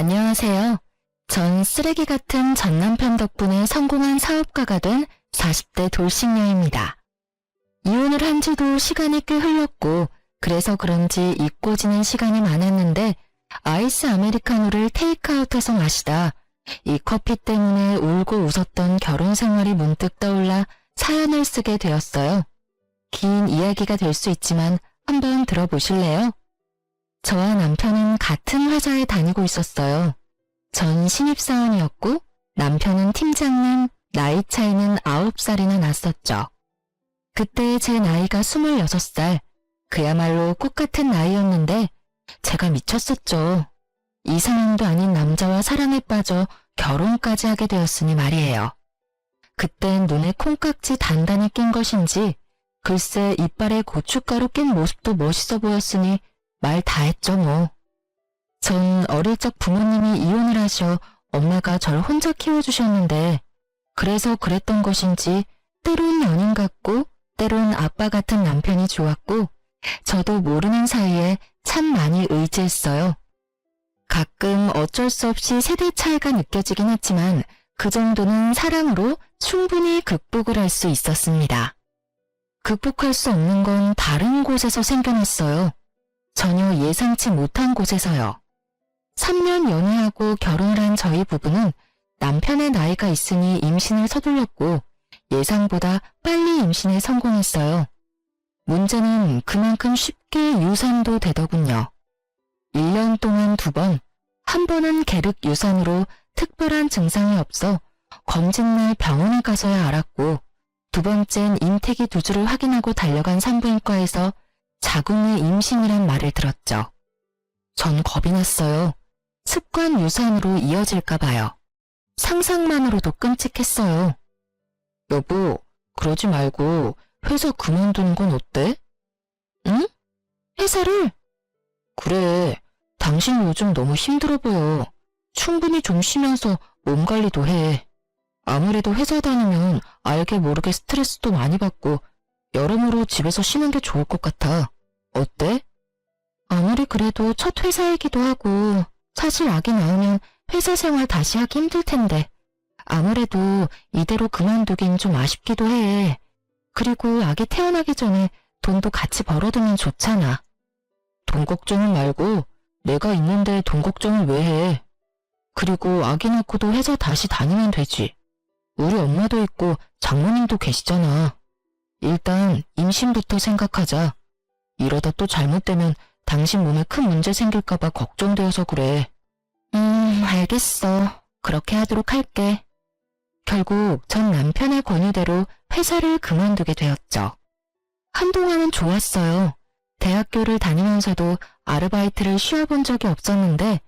안녕하세요. 전 쓰레기 같은 전 남편 덕분에 성공한 사업가가 된 40대 돌싱녀입니다. 이혼을 한 지도 시간이 꽤 흘렀고 그래서 그런지 잊고 지낸 시간이 많았는데 아이스 아메리카노를 테이크아웃해서 마시다 이 커피 때문에 울고 웃었던 결혼 생활이 문득 떠올라 사연을 쓰게 되었어요. 긴 이야기가 될 수 있지만 한번 들어보실래요? 저와 남편은 같은 회사에 다니고 있었어요. 전 신입사원이었고 남편은 팀장님, 나이 차이는 9살이나 났었죠. 그때 제 나이가 26살, 그야말로 꽃같은 나이였는데 제가 미쳤었죠. 이상형도 아닌 남자와 사랑에 빠져 결혼까지 하게 되었으니 말이에요. 그땐 눈에 콩깍지 단단히 낀 것인지 글쎄 이빨에 고춧가루 낀 모습도 멋있어 보였으니 말 다 했죠 뭐. 전 어릴 적 부모님이 이혼을 하셔 엄마가 절 혼자 키워주셨는데 그래서 그랬던 것인지 때론 연인 같고 때론 아빠 같은 남편이 좋았고 저도 모르는 사이에 참 많이 의지했어요. 가끔 어쩔 수 없이 세대 차이가 느껴지긴 했지만 그 정도는 사랑으로 충분히 극복을 할 수 있었습니다. 극복할 수 없는 건 다른 곳에서 생겨났어요. 전혀 예상치 못한 곳에서요. 3년 연애하고 결혼을 한 저희 부부는 남편의 나이가 있으니 임신을 서둘렀고 예상보다 빨리 임신에 성공했어요. 문제는 그만큼 쉽게 유산도 되더군요. 1년 동안 2번, 한 번은 계륵 유산으로 특별한 증상이 없어 검진날 병원에 가서야 알았고 2번째는 임태기 2주를 확인하고 달려간 산부인과에서 자궁의 임신이란 말을 들었죠. 전 겁이 났어요. 습관 유산으로 이어질까 봐요. 상상만으로도 끔찍했어요. 여보, 그러지 말고 회사 그만두는 건 어때? 응? 회사를? 그래, 당신 요즘 너무 힘들어 보여. 충분히 좀 쉬면서 몸 관리도 해. 아무래도 회사 다니면 알게 모르게 스트레스도 많이 받고 여러모로 집에서 쉬는 게 좋을 것 같아. 어때? 아무리 그래도 첫 회사이기도 하고 사실 아기 낳으면 회사 생활 다시 하기 힘들 텐데 아무래도 이대로 그만두긴 좀 아쉽기도 해. 그리고 아기 태어나기 전에 돈도 같이 벌어두면 좋잖아. 돈 걱정은 말고 내가 있는데 돈 걱정을 왜 해? 그리고 아기 낳고도 회사 다시 다니면 되지. 우리 엄마도 있고 장모님도 계시잖아. 일단 임신부터 생각하자. 이러다 또 잘못되면 당신 몸에 큰 문제 생길까봐 걱정되어서 그래. 알겠어. 그렇게 하도록 할게. 결국 전 남편의 권유대로 회사를 그만두게 되었죠. 한동안은 좋았어요. 대학교를 다니면서도 아르바이트를 쉬어본 적이 없었는데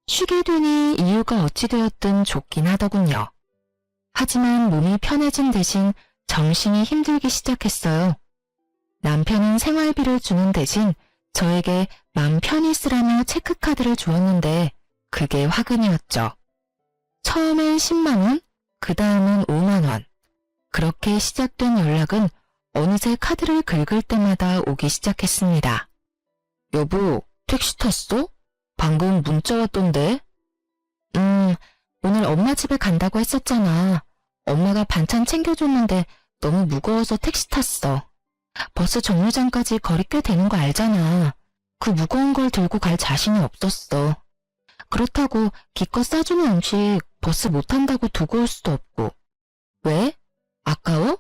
쉬게 되니 이유가 어찌 되었든 좋긴 하더군요. 하지만 몸이 편해진 대신 정신이 힘들기 시작했어요. 남편은 생활비를 주는 대신 저에게 맘 편히 쓰라며 체크카드를 주었는데 그게 화근이었죠. 처음엔 10만 원, 그 다음은 5만 원. 그렇게 시작된 연락은 어느새 카드를 긁을 때마다 오기 시작했습니다. 여보, 택시 탔어? 방금 문자 왔던데? 오늘 엄마 집에 간다고 했었잖아. 엄마가 반찬 챙겨줬는데 너무 무거워서 택시 탔어. 버스 정류장까지 거리 꽤 되는 거 알잖아. 그 무거운 걸 들고 갈 자신이 없었어. 그렇다고 기껏 싸주는 음식 버스 못 탄다고 두고 올 수도 없고. 왜? 아까워?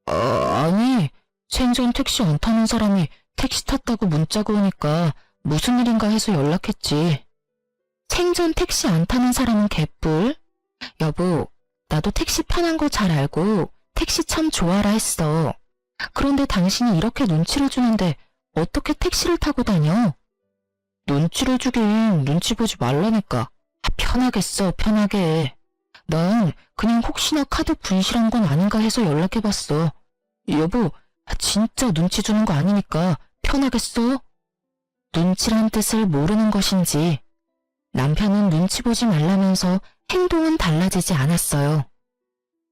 아니, 생전 택시 안 타는 사람이 택시 탔다고 문자가 오니까 무슨 일인가 해서 연락했지. 생전 택시 안 타는 사람은 개뿔? 여보, 나도 택시 편한 거 잘 알고 택시 참 좋아라 했어. 그런데 당신이 이렇게 눈치를 주는데 어떻게 택시를 타고 다녀? 눈치를 주긴 눈치 보지 말라니까. 편하게 써, 편하게. 난 그냥 혹시나 카드 분실한 건 아닌가 해서 연락해봤어. 여보, 진짜 눈치 주는 거 아니니까 편하게 써. 눈치란 뜻을 모르는 것인지 남편은 눈치 보지 말라면서 행동은 달라지지 않았어요.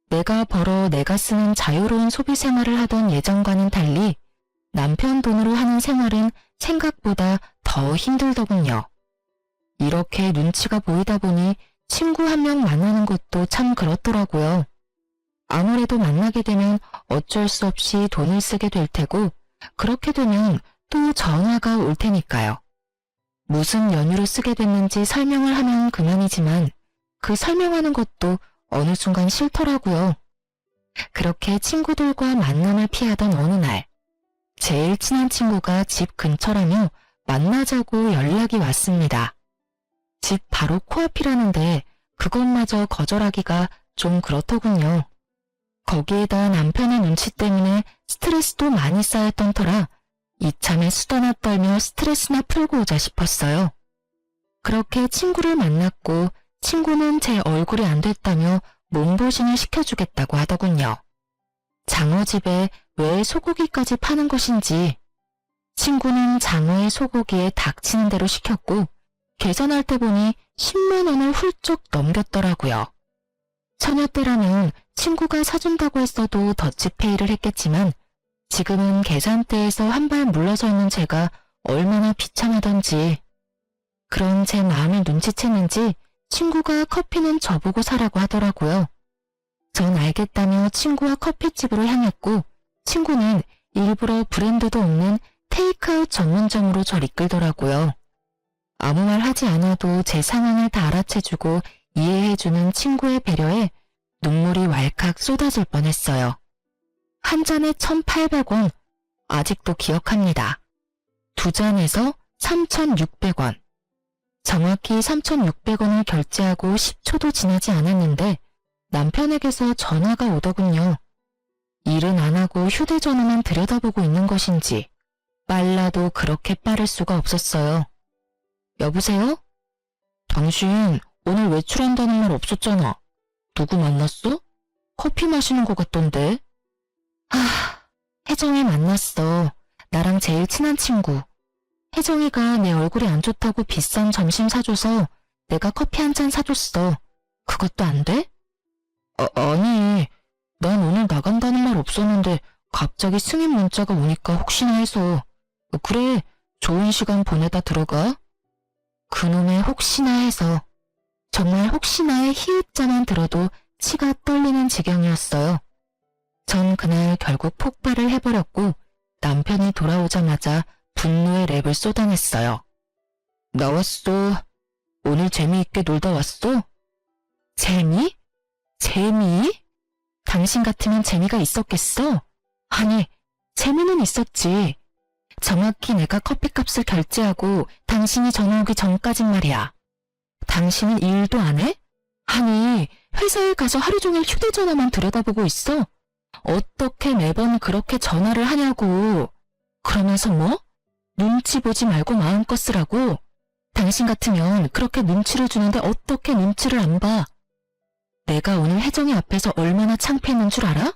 내가 벌어 내가 쓰는 자유로운 소비 생활을 하던 예전과는 달리 남편 돈으로 하는 생활은 생각보다 더 힘들더군요. 이렇게 눈치가 보이다 보니 친구 한 명 만나는 것도 참 그렇더라고요. 아무래도 만나게 되면 어쩔 수 없이 돈을 쓰게 될 테고, 그렇게 되면 또 전화가 올 테니까요. 무슨 연유로 쓰게 됐는지 설명을 하면 그만이지만 그 설명하는 것도 어느 순간 싫더라고요. 그렇게 친구들과 만남을 피하던 어느 날, 제일 친한 친구가 집 근처라며 만나자고 연락이 왔습니다. 집 바로 코앞이라는데 그것마저 거절하기가 좀 그렇더군요. 거기에다 남편의 눈치 때문에 스트레스도 많이 쌓였던 터라 이참에 수다나 떨며 스트레스나 풀고 오자 싶었어요. 그렇게 친구를 만났고 친구는 제 얼굴이 안 됐다며 몸보신을 시켜주겠다고 하더군요. 장어집에 왜 소고기까지 파는 것인지 친구는 장어의 소고기에 닥치는 대로 시켰고 계산할 때 보니 10만 원을 훌쩍 넘겼더라고요. 처녀 때라면 친구가 사준다고 했어도 더치페이를 했겠지만 지금은 계산대에서 한 발 물러서 있는 제가 얼마나 비참하던지. 그런 제 마음을 눈치챘는지 친구가 커피는 저보고 사라고 하더라고요. 전 알겠다며 친구와 커피집으로 향했고 친구는 일부러 브랜드도 없는 테이크아웃 전문점으로 절 이끌더라고요. 아무 말 하지 않아도 제 상황을 다 알아채주고 이해해주는 친구의 배려에 눈물이 왈칵 쏟아질 뻔했어요. 한 잔에 1,800원, 아직도 기억합니다. 두 잔에서 3,600원. 정확히 3,600원을 결제하고 10초도 지나지 않았는데 남편에게서 전화가 오더군요. 일은 안 하고 휴대전화만 들여다보고 있는 것인지 빨라도 그렇게 빠를 수가 없었어요. 여보세요? 당신 오늘 외출한다는 말 없었잖아. 누구 만났어? 커피 마시는 것 같던데. 혜정이 만났어. 나랑 제일 친한 친구. 혜정이가 내 얼굴이 안 좋다고 비싼 점심 사줘서 내가 커피 한 잔 사줬어. 그것도 안 돼? 아니, 난 오늘 나간다는 말 없었는데 갑자기 승인 문자가 오니까 혹시나 해서. 그래, 좋은 시간 보내다 들어가. 그놈의 혹시나 해서. 정말 혹시나의 히읗자만 들어도 치가 떨리는 지경이었어요. 전 그날 결국 폭발을 해버렸고 남편이 돌아오자마자 분노의 랩을 쏟아냈어요. 나왔어. 오늘 재미있게 놀다 왔어? 재미? 재미? 당신 같으면 재미가 있었겠어? 아니, 재미는 있었지. 정확히 내가 커피값을 결제하고 당신이 전화 오기 전까진 말이야. 당신은 일도 안 해? 아니, 회사에 가서 하루 종일 휴대전화만 들여다보고 있어? 어떻게 매번 그렇게 전화를 하냐고. 그러면서 뭐? 눈치 보지 말고 마음껏 쓰라고? 당신 같으면 그렇게 눈치를 주는데 어떻게 눈치를 안 봐? 내가 오늘 혜정이 앞에서 얼마나 창피했는 줄 알아?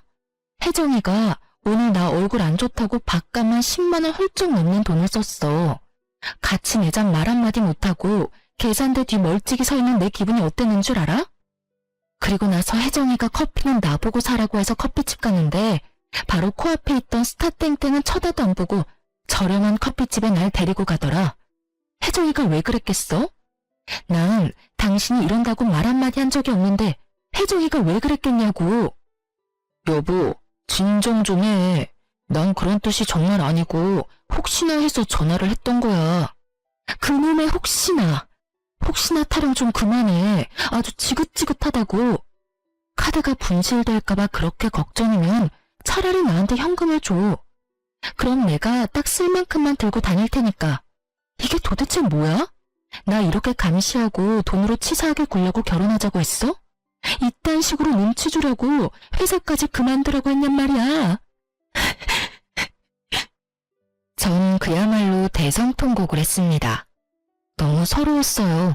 혜정이가 오늘 나 얼굴 안 좋다고 밥값만 10만 원 훌쩍 넘는 돈을 썼어. 같이 내장 말 한마디 못하고 계산대 뒤 멀찍이 서 있는 내 기분이 어땠는 줄 알아? 그리고 나서 혜정이가 커피는 나보고 사라고 해서 커피집 갔는데 바로 코앞에 있던 스타땡땡은 쳐다도 안 보고 저렴한 커피집에 날 데리고 가더라. 혜정이가 왜 그랬겠어? 난 당신이 이런다고 말 한마디 한 적이 없는데 혜정이가 왜 그랬겠냐고. 여보, 진정 좀 해. 난 그런 뜻이 정말 아니고 혹시나 해서 전화를 했던 거야. 그놈의 혹시나. 혹시나 타령 좀 그만해. 아주 지긋지긋하다고. 카드가 분실될까봐 그렇게 걱정이면 차라리 나한테 현금을 줘. 그럼 내가 딱 쓸 만큼만 들고 다닐 테니까. 이게 도대체 뭐야? 나 이렇게 감시하고 돈으로 치사하게 굴려고 결혼하자고 했어? 이딴 식으로 눈치 주려고 회사까지 그만두라고 했냔 말이야. 전 그야말로 대성통곡을 했습니다. 너무 서러웠어요.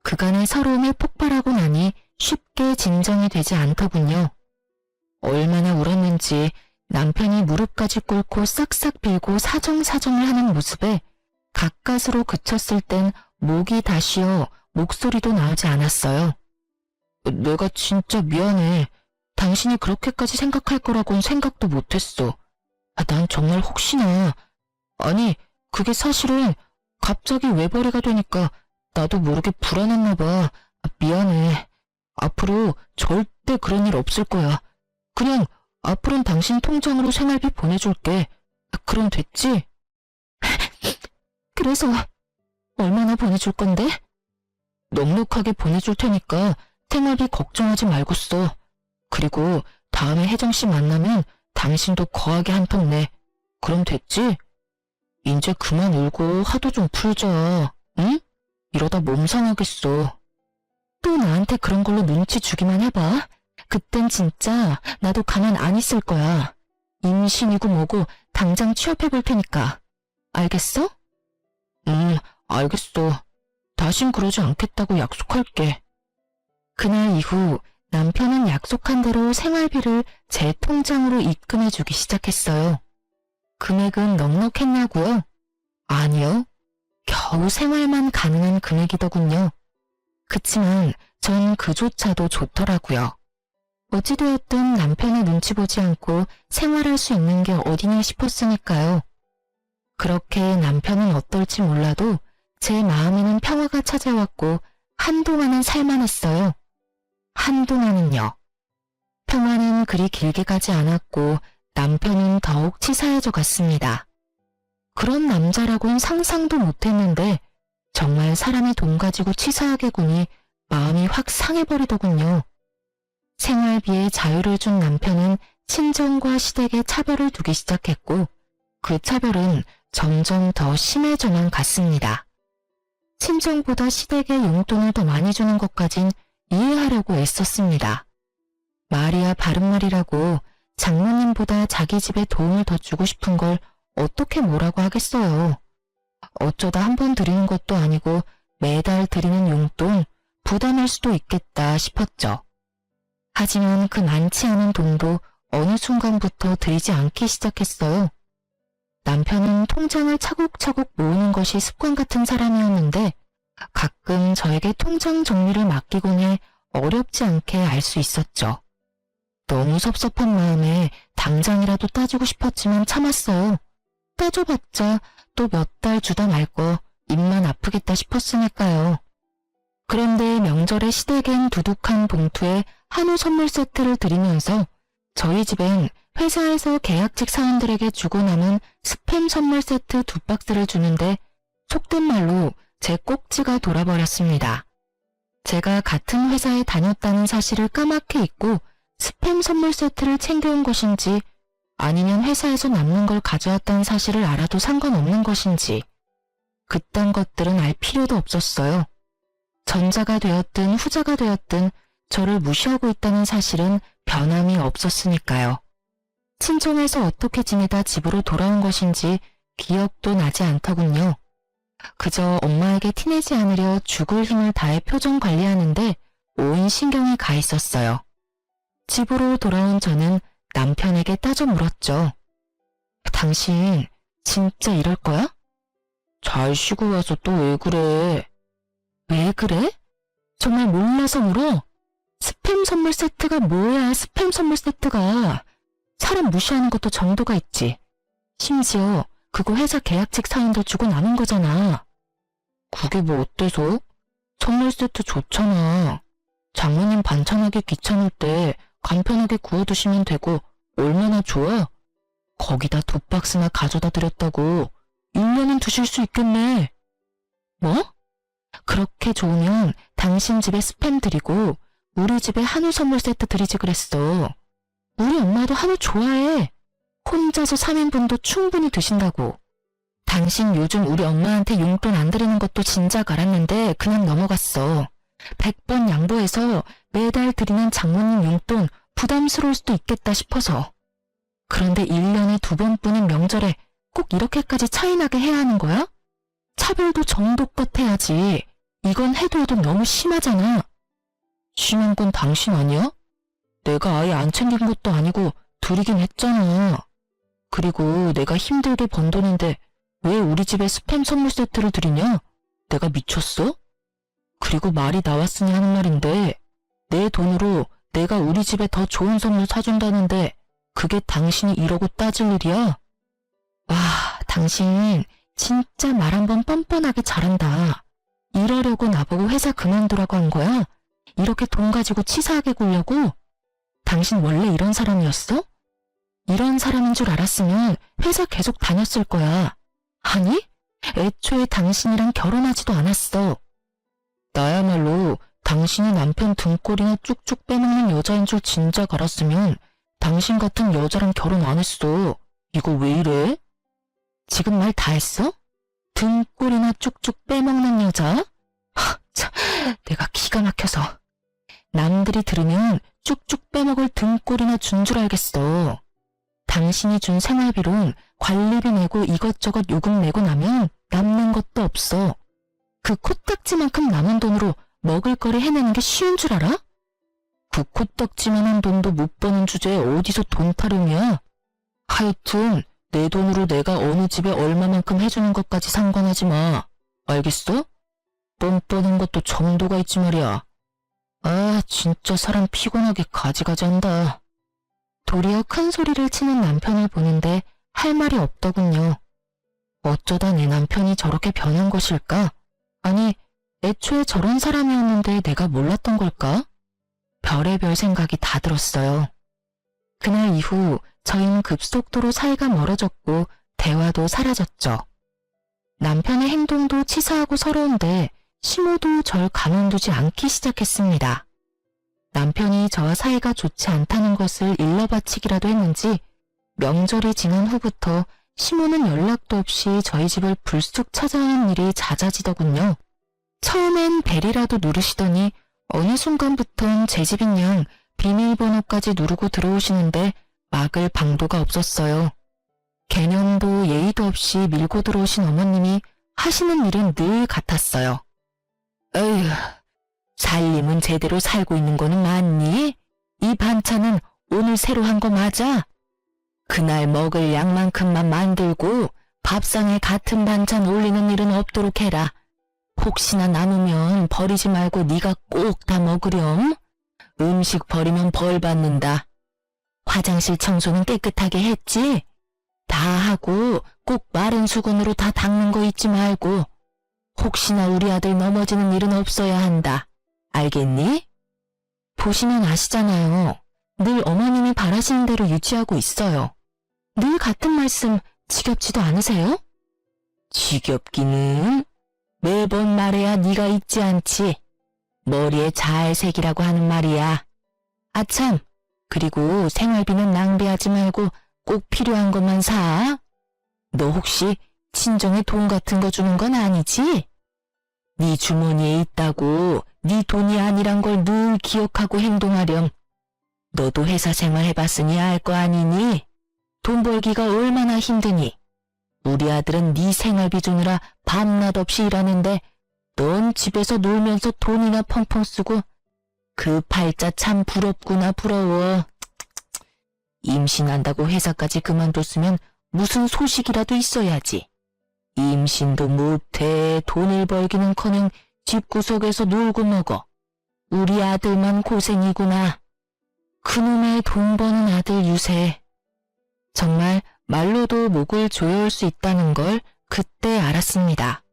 그간의 서러움이 폭발하고 나니 쉽게 진정이 되지 않더군요. 얼마나 울었는지 남편이 무릎까지 꿇고 싹싹 빌고 사정사정을 하는 모습에 가까스로 그쳤을 땐 목이 다 쉬어 목소리도 나오지 않았어요. 내가 진짜 미안해. 당신이 그렇게까지 생각할 거라고는 생각도 못했어. 난 정말 혹시나. 아니, 그게 사실은 갑자기 외벌이가 되니까 나도 모르게 불안했나 봐. 미안해. 앞으로 절대 그런 일 없을 거야. 그냥 앞으로는 당신 통장으로 생활비 보내줄게. 그럼 됐지? 그래서 얼마나 보내줄 건데? 넉넉하게 보내줄 테니까 생활비 걱정하지 말고 써. 그리고 다음에 혜정씨 만나면 당신도 거하게 한 턱 내. 그럼 됐지? 이제 그만 울고 화도 좀 풀자. 응? 이러다 몸 상하겠어. 또 나한테 그런 걸로 눈치 주기만 해봐. 그땐 진짜 나도 가만 안 있을 거야. 임신이고 뭐고 당장 취업해볼 테니까. 알겠어? 알겠어. 다신 그러지 않겠다고 약속할게. 그날 이후 남편은 약속한 대로 생활비를 제 통장으로 입금해주기 시작했어요. 금액은 넉넉했냐고요? 아니요. 겨우 생활만 가능한 금액이더군요. 그치만 전 그조차도 좋더라고요. 어찌되었든 남편의 눈치 보지 않고 생활할 수 있는 게 어디냐 싶었으니까요. 그렇게 남편은 어떨지 몰라도 제 마음에는 평화가 찾아왔고 한동안은 살만했어요. 한동안은요. 평화는 그리 길게 가지 않았고 남편은 더욱 치사해져 갔습니다. 그런 남자라고는 상상도 못했는데 정말 사람이 돈 가지고 치사하게 구니 마음이 확 상해버리더군요. 생활비에 자유를 준 남편은 친정과 시댁에 차별을 두기 시작했고 그 차별은 점점 더 심해져만 갔습니다. 친정보다 시댁에 용돈을 더 많이 주는 것까진 이해하려고 애썼습니다. 말이야 바른말이라고 장모님보다 자기 집에 도움을 더 주고 싶은 걸 어떻게 뭐라고 하겠어요. 어쩌다 한 번 드리는 것도 아니고 매달 드리는 용돈 부담할 수도 있겠다 싶었죠. 하지만 그 많지 않은 돈도 어느 순간부터 드리지 않기 시작했어요. 남편은 통장을 차곡차곡 모으는 것이 습관 같은 사람이었는데 가끔 저에게 통장 정리를 맡기곤 해 어렵지 않게 알 수 있었죠. 너무 섭섭한 마음에 당장이라도 따지고 싶었지만 참았어요. 따져봤자 또 몇 달 주다 말 거 입만 아프겠다 싶었으니까요. 그런데 명절에 시댁엔 두둑한 봉투에 한우 선물 세트를 드리면서 저희 집엔 회사에서 계약직 사원들에게 주고 남은 스팸 선물 세트 2박스를 주는데 속된 말로 제 꼭지가 돌아버렸습니다. 제가 같은 회사에 다녔다는 사실을 까맣게 잊고 스팸 선물 세트를 챙겨온 것인지 아니면 회사에서 남는 걸 가져왔다는 사실을 알아도 상관없는 것인지 그딴 것들은 알 필요도 없었어요. 전자가 되었든 후자가 되었든 저를 무시하고 있다는 사실은 변함이 없었으니까요. 친정에서 어떻게 지내다 집으로 돌아온 것인지 기억도 나지 않더군요. 그저 엄마에게 티내지 않으려 죽을 힘을 다해 표정 관리하는데 온 신경이 가 있었어요. 집으로 돌아온 저는 남편에게 따져 물었죠. 당신 진짜 이럴 거야? 잘 쉬고 와서 또 왜 그래? 왜 그래? 정말 몰라서 물어? 스팸 선물 세트가 뭐야, 스팸 선물 세트가. 사람 무시하는 것도 정도가 있지. 심지어 그거 회사 계약직 사원들 주고 남은 거잖아. 그게 뭐 어때서? 선물 세트 좋잖아. 장모님 반찬하기 귀찮을 때 간편하게 구워두시면 되고 얼마나 좋아? 거기다 2박스나 가져다 드렸다고 1년은 드실 수 있겠네. 뭐? 그렇게 좋으면 당신 집에 스팸 드리고 우리 집에 한우 선물 세트 드리지 그랬어. 우리 엄마도 한우 좋아해. 혼자서 3인분도 충분히 드신다고. 당신 요즘 우리 엄마한테 용돈 안 드리는 것도 진작 알았는데 그냥 넘어갔어. 100번 양보해서 매달 드리는 장모님 용돈 부담스러울 수도 있겠다 싶어서. 그런데 1년에 2번뿐인 명절에 꼭 이렇게까지 차이나게 해야 하는 거야? 차별도 정도껏 해야지. 이건 해도 너무 심하잖아. 심한 건 당신 아니야? 내가 아예 안 챙긴 것도 아니고 드리긴 했잖아. 그리고 내가 힘들게 번 돈인데 왜 우리 집에 스팸 선물 세트를 드리냐? 내가 미쳤어? 그리고 말이 나왔으니 하는 말인데 내 돈으로 내가 우리 집에 더 좋은 선물 사준다는데 그게 당신이 이러고 따질 일이야? 와, 당신 진짜 말 한번 뻔뻔하게 잘한다. 이러려고 나보고 회사 그만두라고 한 거야? 이렇게 돈 가지고 치사하게 굴려고? 당신 원래 이런 사람이었어? 이런 사람인 줄 알았으면 회사 계속 다녔을 거야. 아니? 애초에 당신이랑 결혼하지도 않았어. 나야말로 당신이 남편 등골이나 쭉쭉 빼먹는 여자인 줄 진작 알았으면 당신 같은 여자랑 결혼 안 했어. 이거 왜 이래? 지금 말 다 했어? 등골이나 쭉쭉 빼먹는 여자? 참, 내가 기가 막혀서. 남들이 들으면 쭉쭉 빼먹을 등골이나 준 줄 알겠어. 당신이 준 생활비론 관리비 내고 이것저것 요금 내고 나면 남는 것도 없어. 그 코딱지만큼 남은 돈으로 먹을거리 해내는 게 쉬운 줄 알아? 그 코딱지만한 돈도 못 버는 주제에 어디서 돈 타령이야? 하여튼 내 돈으로 내가 어느 집에 얼마만큼 해주는 것까지 상관하지 마. 알겠어? 뻔뻔한 것도 정도가 있지 말이야. 아, 진짜 사람 피곤하게 가지가지한다. 도리어 큰 소리를 치는 남편을 보는데 할 말이 없더군요. 어쩌다 내 남편이 저렇게 변한 것일까? 아니, 애초에 저런 사람이었는데 내가 몰랐던 걸까? 별의별 생각이 다 들었어요. 그날 이후 저희는 급속도로 사이가 멀어졌고 대화도 사라졌죠. 남편의 행동도 치사하고 서러운데 시모도 절 가만두지 않기 시작했습니다. 남편이 저와 사이가 좋지 않다는 것을 일러바치기라도 했는지 명절이 지난 후부터 시모는 연락도 없이 저희 집을 불쑥 찾아오는 일이 잦아지더군요. 처음엔 벨이라도 누르시더니 어느 순간부턴 제 집인 양 비밀번호까지 누르고 들어오시는데 막을 방도가 없었어요. 개념도 예의도 없이 밀고 들어오신 어머님이 하시는 일은 늘 같았어요. 에휴, 살림은 제대로 살고 있는 거는 맞니? 이 반찬은 오늘 새로 한 거 맞아? 그날 먹을 양만큼만 만들고 밥상에 같은 반찬 올리는 일은 없도록 해라. 혹시나 남으면 버리지 말고 네가 꼭 다 먹으렴. 음식 버리면 벌 받는다. 화장실 청소는 깨끗하게 했지? 다 하고 꼭 마른 수건으로 다 닦는 거 잊지 말고. 혹시나 우리 아들 넘어지는 일은 없어야 한다. 알겠니? 보시면 아시잖아요. 늘 어머님이 바라시는 대로 유지하고 있어요. 늘 같은 말씀 지겹지도 않으세요? 지겹기는 매번 말해야 네가 잊지 않지. 머리에 잘 새기라고 하는 말이야. 아참, 그리고 생활비는 낭비하지 말고 꼭 필요한 것만 사. 너 혹시 친정에 돈 같은 거 주는 건 아니지? 네 주머니에 있다고 네 돈이 아니란 걸 늘 기억하고 행동하렴. 너도 회사 생활 해봤으니 알 거 아니니? 돈 벌기가 얼마나 힘드니? 우리 아들은 네 생활비 주느라 밤낮 없이 일하는데 넌 집에서 놀면서 돈이나 펑펑 쓰고 그 팔자 참 부럽구나 부러워. 임신한다고 회사까지 그만뒀으면 무슨 소식이라도 있어야지. 임신도 못해 돈을 벌기는커녕 집구석에서 놀고 먹어. 우리 아들만 고생이구나. 그놈의 돈 버는 아들 유세. 정말 말로도 목을 조여올 수 있다는 걸 그때 알았습니다.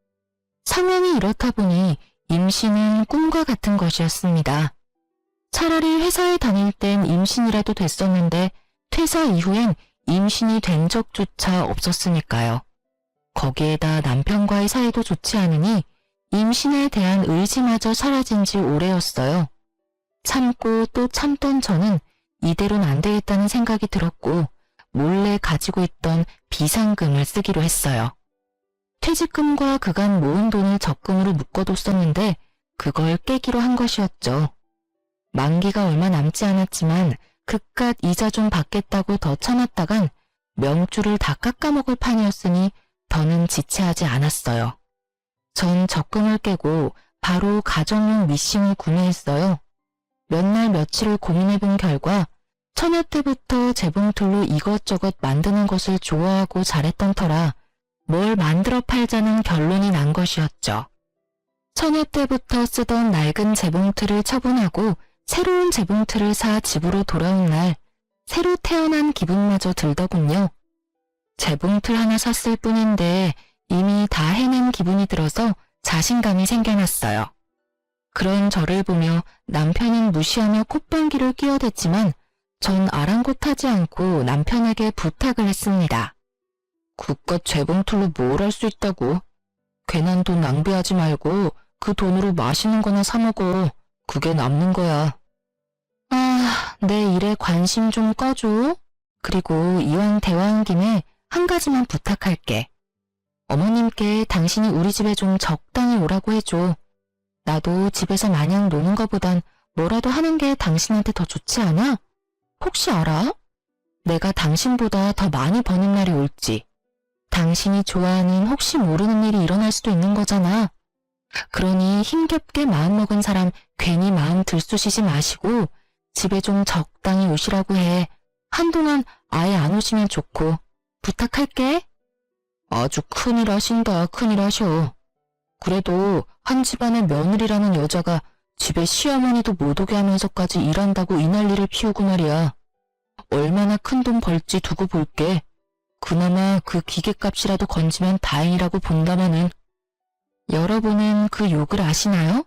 상황이 이렇다 보니 임신은 꿈과 같은 것이었습니다. 차라리 회사에 다닐 땐 임신이라도 됐었는데 퇴사 이후엔 임신이 된 적조차 없었으니까요. 거기에다 남편과의 사이도 좋지 않으니 임신에 대한 의지마저 사라진 지 오래였어요. 참고 또 참던 저는 이대로는 안 되겠다는 생각이 들었고 몰래 가지고 있던 비상금을 쓰기로 했어요. 퇴직금과 그간 모은 돈을 적금으로 묶어뒀었는데 그걸 깨기로 한 것이었죠. 만기가 얼마 남지 않았지만 그깟 이자 좀 받겠다고 더 참았다간 명줄을 다 깎아먹을 판이었으니 더는 지체하지 않았어요. 전 적금을 깨고 바로 가정용 미싱을 구매했어요. 몇 날 며칠을 고민해본 결과 처녀 때부터 재봉틀로 이것저것 만드는 것을 좋아하고 잘했던 터라 뭘 만들어 팔자는 결론이 난 것이었죠. 처녀 때부터 쓰던 낡은 재봉틀을 처분하고 새로운 재봉틀을 사 집으로 돌아온 날 새로 태어난 기분마저 들더군요. 재봉틀 하나 샀을 뿐인데 이미 다 해낸 기분이 들어서 자신감이 생겨났어요. 그런 저를 보며 남편은 무시하며 콧방귀를 끼어댔지만 전 아랑곳하지 않고 남편에게 부탁을 했습니다. 그깟 재봉틀로 뭘 할 수 있다고. 괜한 돈 낭비하지 말고 그 돈으로 맛있는 거나 사 먹어. 그게 남는 거야. 아, 내 일에 관심 좀 꺼줘. 그리고 이왕 대화한 김에 한 가지만 부탁할게. 어머님께 당신이 우리 집에 좀 적당히 오라고 해줘. 나도 집에서 마냥 노는 거보단 뭐라도 하는 게 당신한테 더 좋지 않아? 혹시 알아? 내가 당신보다 더 많이 버는 날이 올지. 당신이 좋아하는 혹시 모르는 일이 일어날 수도 있는 거잖아. 그러니 힘겹게 마음먹은 사람 괜히 마음 들쑤시지 마시고 집에 좀 적당히 오시라고 해. 한동안 아예 안 오시면 좋고. 부탁할게. 아주 큰일 하신다, 큰일 하셔. 그래도 한 집안의 며느리라는 여자가 집에 시어머니도 못 오게 하면서까지 일한다고 이 난리를 피우고 말이야. 얼마나 큰 돈 벌지 두고 볼게. 그나마 그 기계값이라도 건지면 다행이라고 본다마는. 여러분은 그 욕을 아시나요?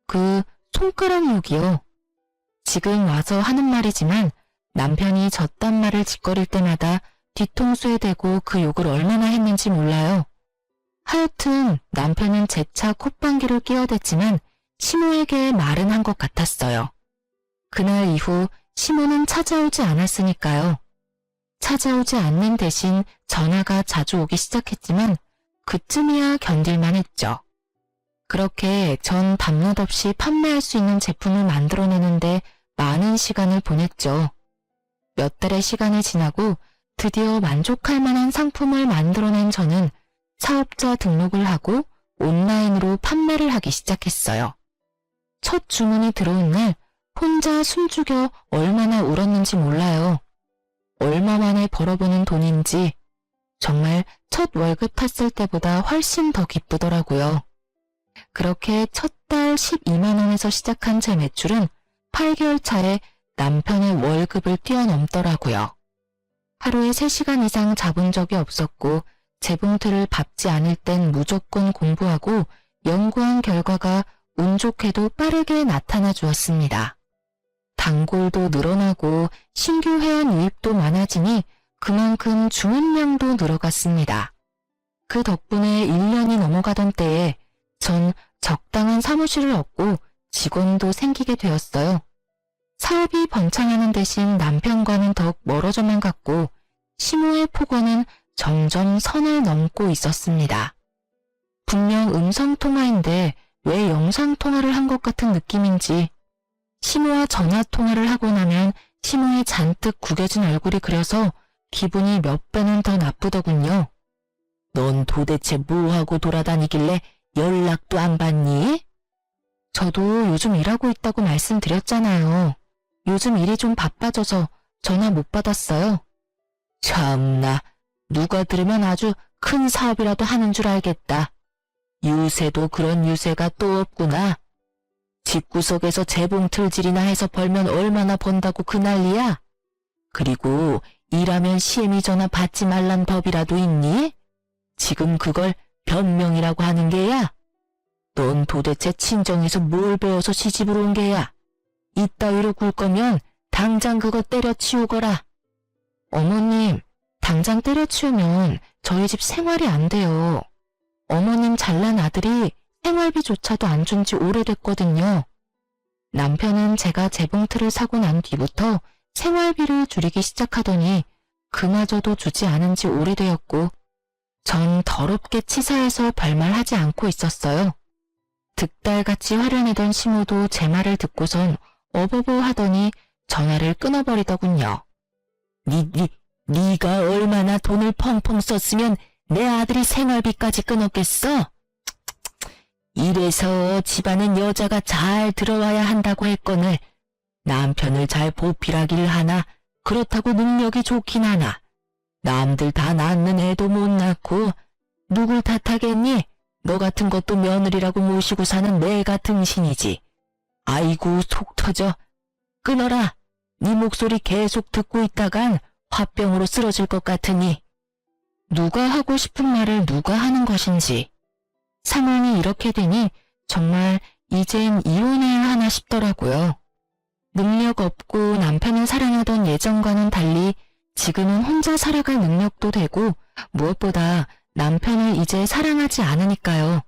그 손가락 욕이요. 지금 와서 하는 말이지만 남편이 저딴 말을 짓거릴 때마다 뒤통수에 대고 그 욕을 얼마나 했는지 몰라요. 하여튼 남편은 재차 콧방귀를 끼어댔지만 시모에게 말은 한 것 같았어요. 그날 이후 시모는 찾아오지 않았으니까요. 찾아오지 않는 대신 전화가 자주 오기 시작했지만 그쯤이야 견딜만 했죠. 그렇게 전 밤낮 없이 판매할 수 있는 제품을 만들어내는데 많은 시간을 보냈죠. 몇 달의 시간이 지나고 드디어 만족할 만한 상품을 만들어낸 저는 사업자 등록을 하고 온라인으로 판매를 하기 시작했어요. 첫 주문이 들어온 날 혼자 숨죽여 얼마나 울었는지 몰라요. 얼마 만에 벌어보는 돈인지 정말 첫 월급 탔을 때보다 훨씬 더 기쁘더라고요. 그렇게 첫 달 12만 원에서 시작한 제 매출은 8개월 차에 남편의 월급을 뛰어넘더라고요. 하루에 3시간 이상 자본 적이 없었고 재봉틀을 밟지 않을 땐 무조건 공부하고 연구한 결과가 운 좋게도 빠르게 나타나 주었습니다. 단골도 늘어나고 신규 회원 유입도 많아지니 그만큼 주문량도 늘어갔습니다. 그 덕분에 1년이 넘어가던 때에 전 적당한 사무실을 얻고 직원도 생기게 되었어요. 사업이 번창하는 대신 남편과는 더욱 멀어져만 갔고 시모의 폭언은 점점 선을 넘고 있었습니다. 분명 음성통화인데 왜 영상통화를 한 것 같은 느낌인지 시모와 전화통화를 하고 나면 시모의 잔뜩 구겨진 얼굴이 그려서 기분이 몇 배는 더 나쁘더군요. 넌 도대체 뭐하고 돌아다니길래 연락도 안 받니? 저도 요즘 일하고 있다고 말씀드렸잖아요. 요즘 일이 좀 바빠져서 전화 못 받았어요. 참나, 누가 들으면 아주 큰 사업이라도 하는 줄 알겠다. 유세도 그런 유세가 또 없구나. 집구석에서 재봉틀질이나 해서 벌면 얼마나 번다고 그 난리야? 그리고 일하면 시애미 전화 받지 말란 법이라도 있니? 지금 그걸 변명이라고 하는 게야? 넌 도대체 친정에서 뭘 배워서 시집으로 온 게야? 이따위로 굴 거면 당장 그거 때려치우거라. 어머님, 당장 때려치우면 저희 집 생활이 안 돼요. 어머님 잘난 아들이 생활비조차도 안 준 지 오래됐거든요. 남편은 제가 재봉틀을 사고 난 뒤부터 생활비를 줄이기 시작하더니 그마저도 주지 않은 지 오래되었고 전 더럽게 치사해서 별말하지 않고 있었어요. 득달같이 화려내던 시모도 제 말을 듣고선 어버버 하더니 전화를 끊어버리더군요. 네가 얼마나 돈을 펑펑 썼으면 내 아들이 생활비까지 끊었겠어? 이래서 집안은 여자가 잘 들어와야 한다고 했거늘 남편을 잘 보필하길 하나 그렇다고 능력이 좋긴 하나 남들 다 낳는 애도 못 낳고 누굴 탓하겠니? 너 같은 것도 며느리라고 모시고 사는 내가 등신이지. 아이고 속 터져. 끊어라. 네 목소리 계속 듣고 있다간 화병으로 쓰러질 것 같으니. 누가 하고 싶은 말을 누가 하는 것인지. 상황이 이렇게 되니 정말 이젠 이혼해야 하나 싶더라고요. 능력 없고 남편을 사랑하던 예전과는 달리 지금은 혼자 살아갈 능력도 되고 무엇보다 남편을 이제 사랑하지 않으니까요.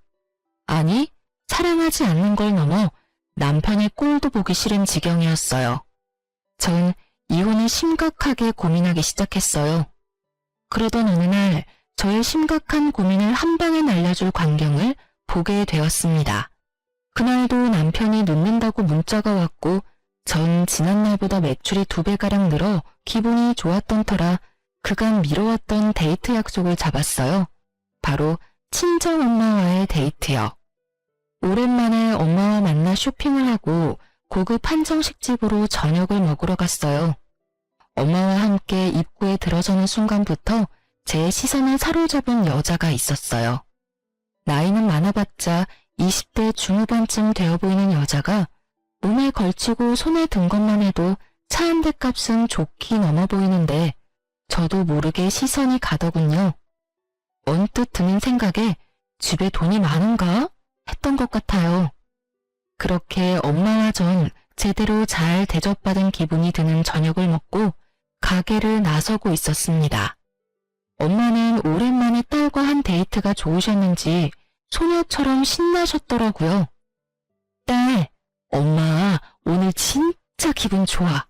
아니, 사랑하지 않는 걸 넘어 남편의 꼴도 보기 싫은 지경이었어요. 전 이혼을 심각하게 고민하기 시작했어요. 그러던 어느 날 저의 심각한 고민을 한 방에 날려줄 광경을 보게 되었습니다. 그날도 남편이 늦는다고 문자가 왔고 전 지난날보다 매출이 2배가량 늘어 기분이 좋았던 터라 그간 미뤄왔던 데이트 약속을 잡았어요. 바로 친정엄마와의 데이트요. 오랜만에 엄마와 만나 쇼핑을 하고 고급 한정식 집으로 저녁을 먹으러 갔어요. 엄마와 함께 입구에 들어서는 순간부터 제 시선을 사로잡은 여자가 있었어요. 나이는 많아봤자 20대 중후반쯤 되어 보이는 여자가 몸에 걸치고 손에 든 것만 해도 차 한 대 값은 좋게 넘어 보이는데 저도 모르게 시선이 가더군요. 언뜻 드는 생각에 집에 돈이 많은가? 했던 것 같아요. 그렇게 엄마와 전 제대로 잘 대접받은 기분이 드는 저녁을 먹고 가게를 나서고 있었습니다. 엄마는 오랜만에 딸과 한 데이트가 좋으셨는지 소녀처럼 신나셨더라고요. 딸, 엄마 오늘 진짜 기분 좋아.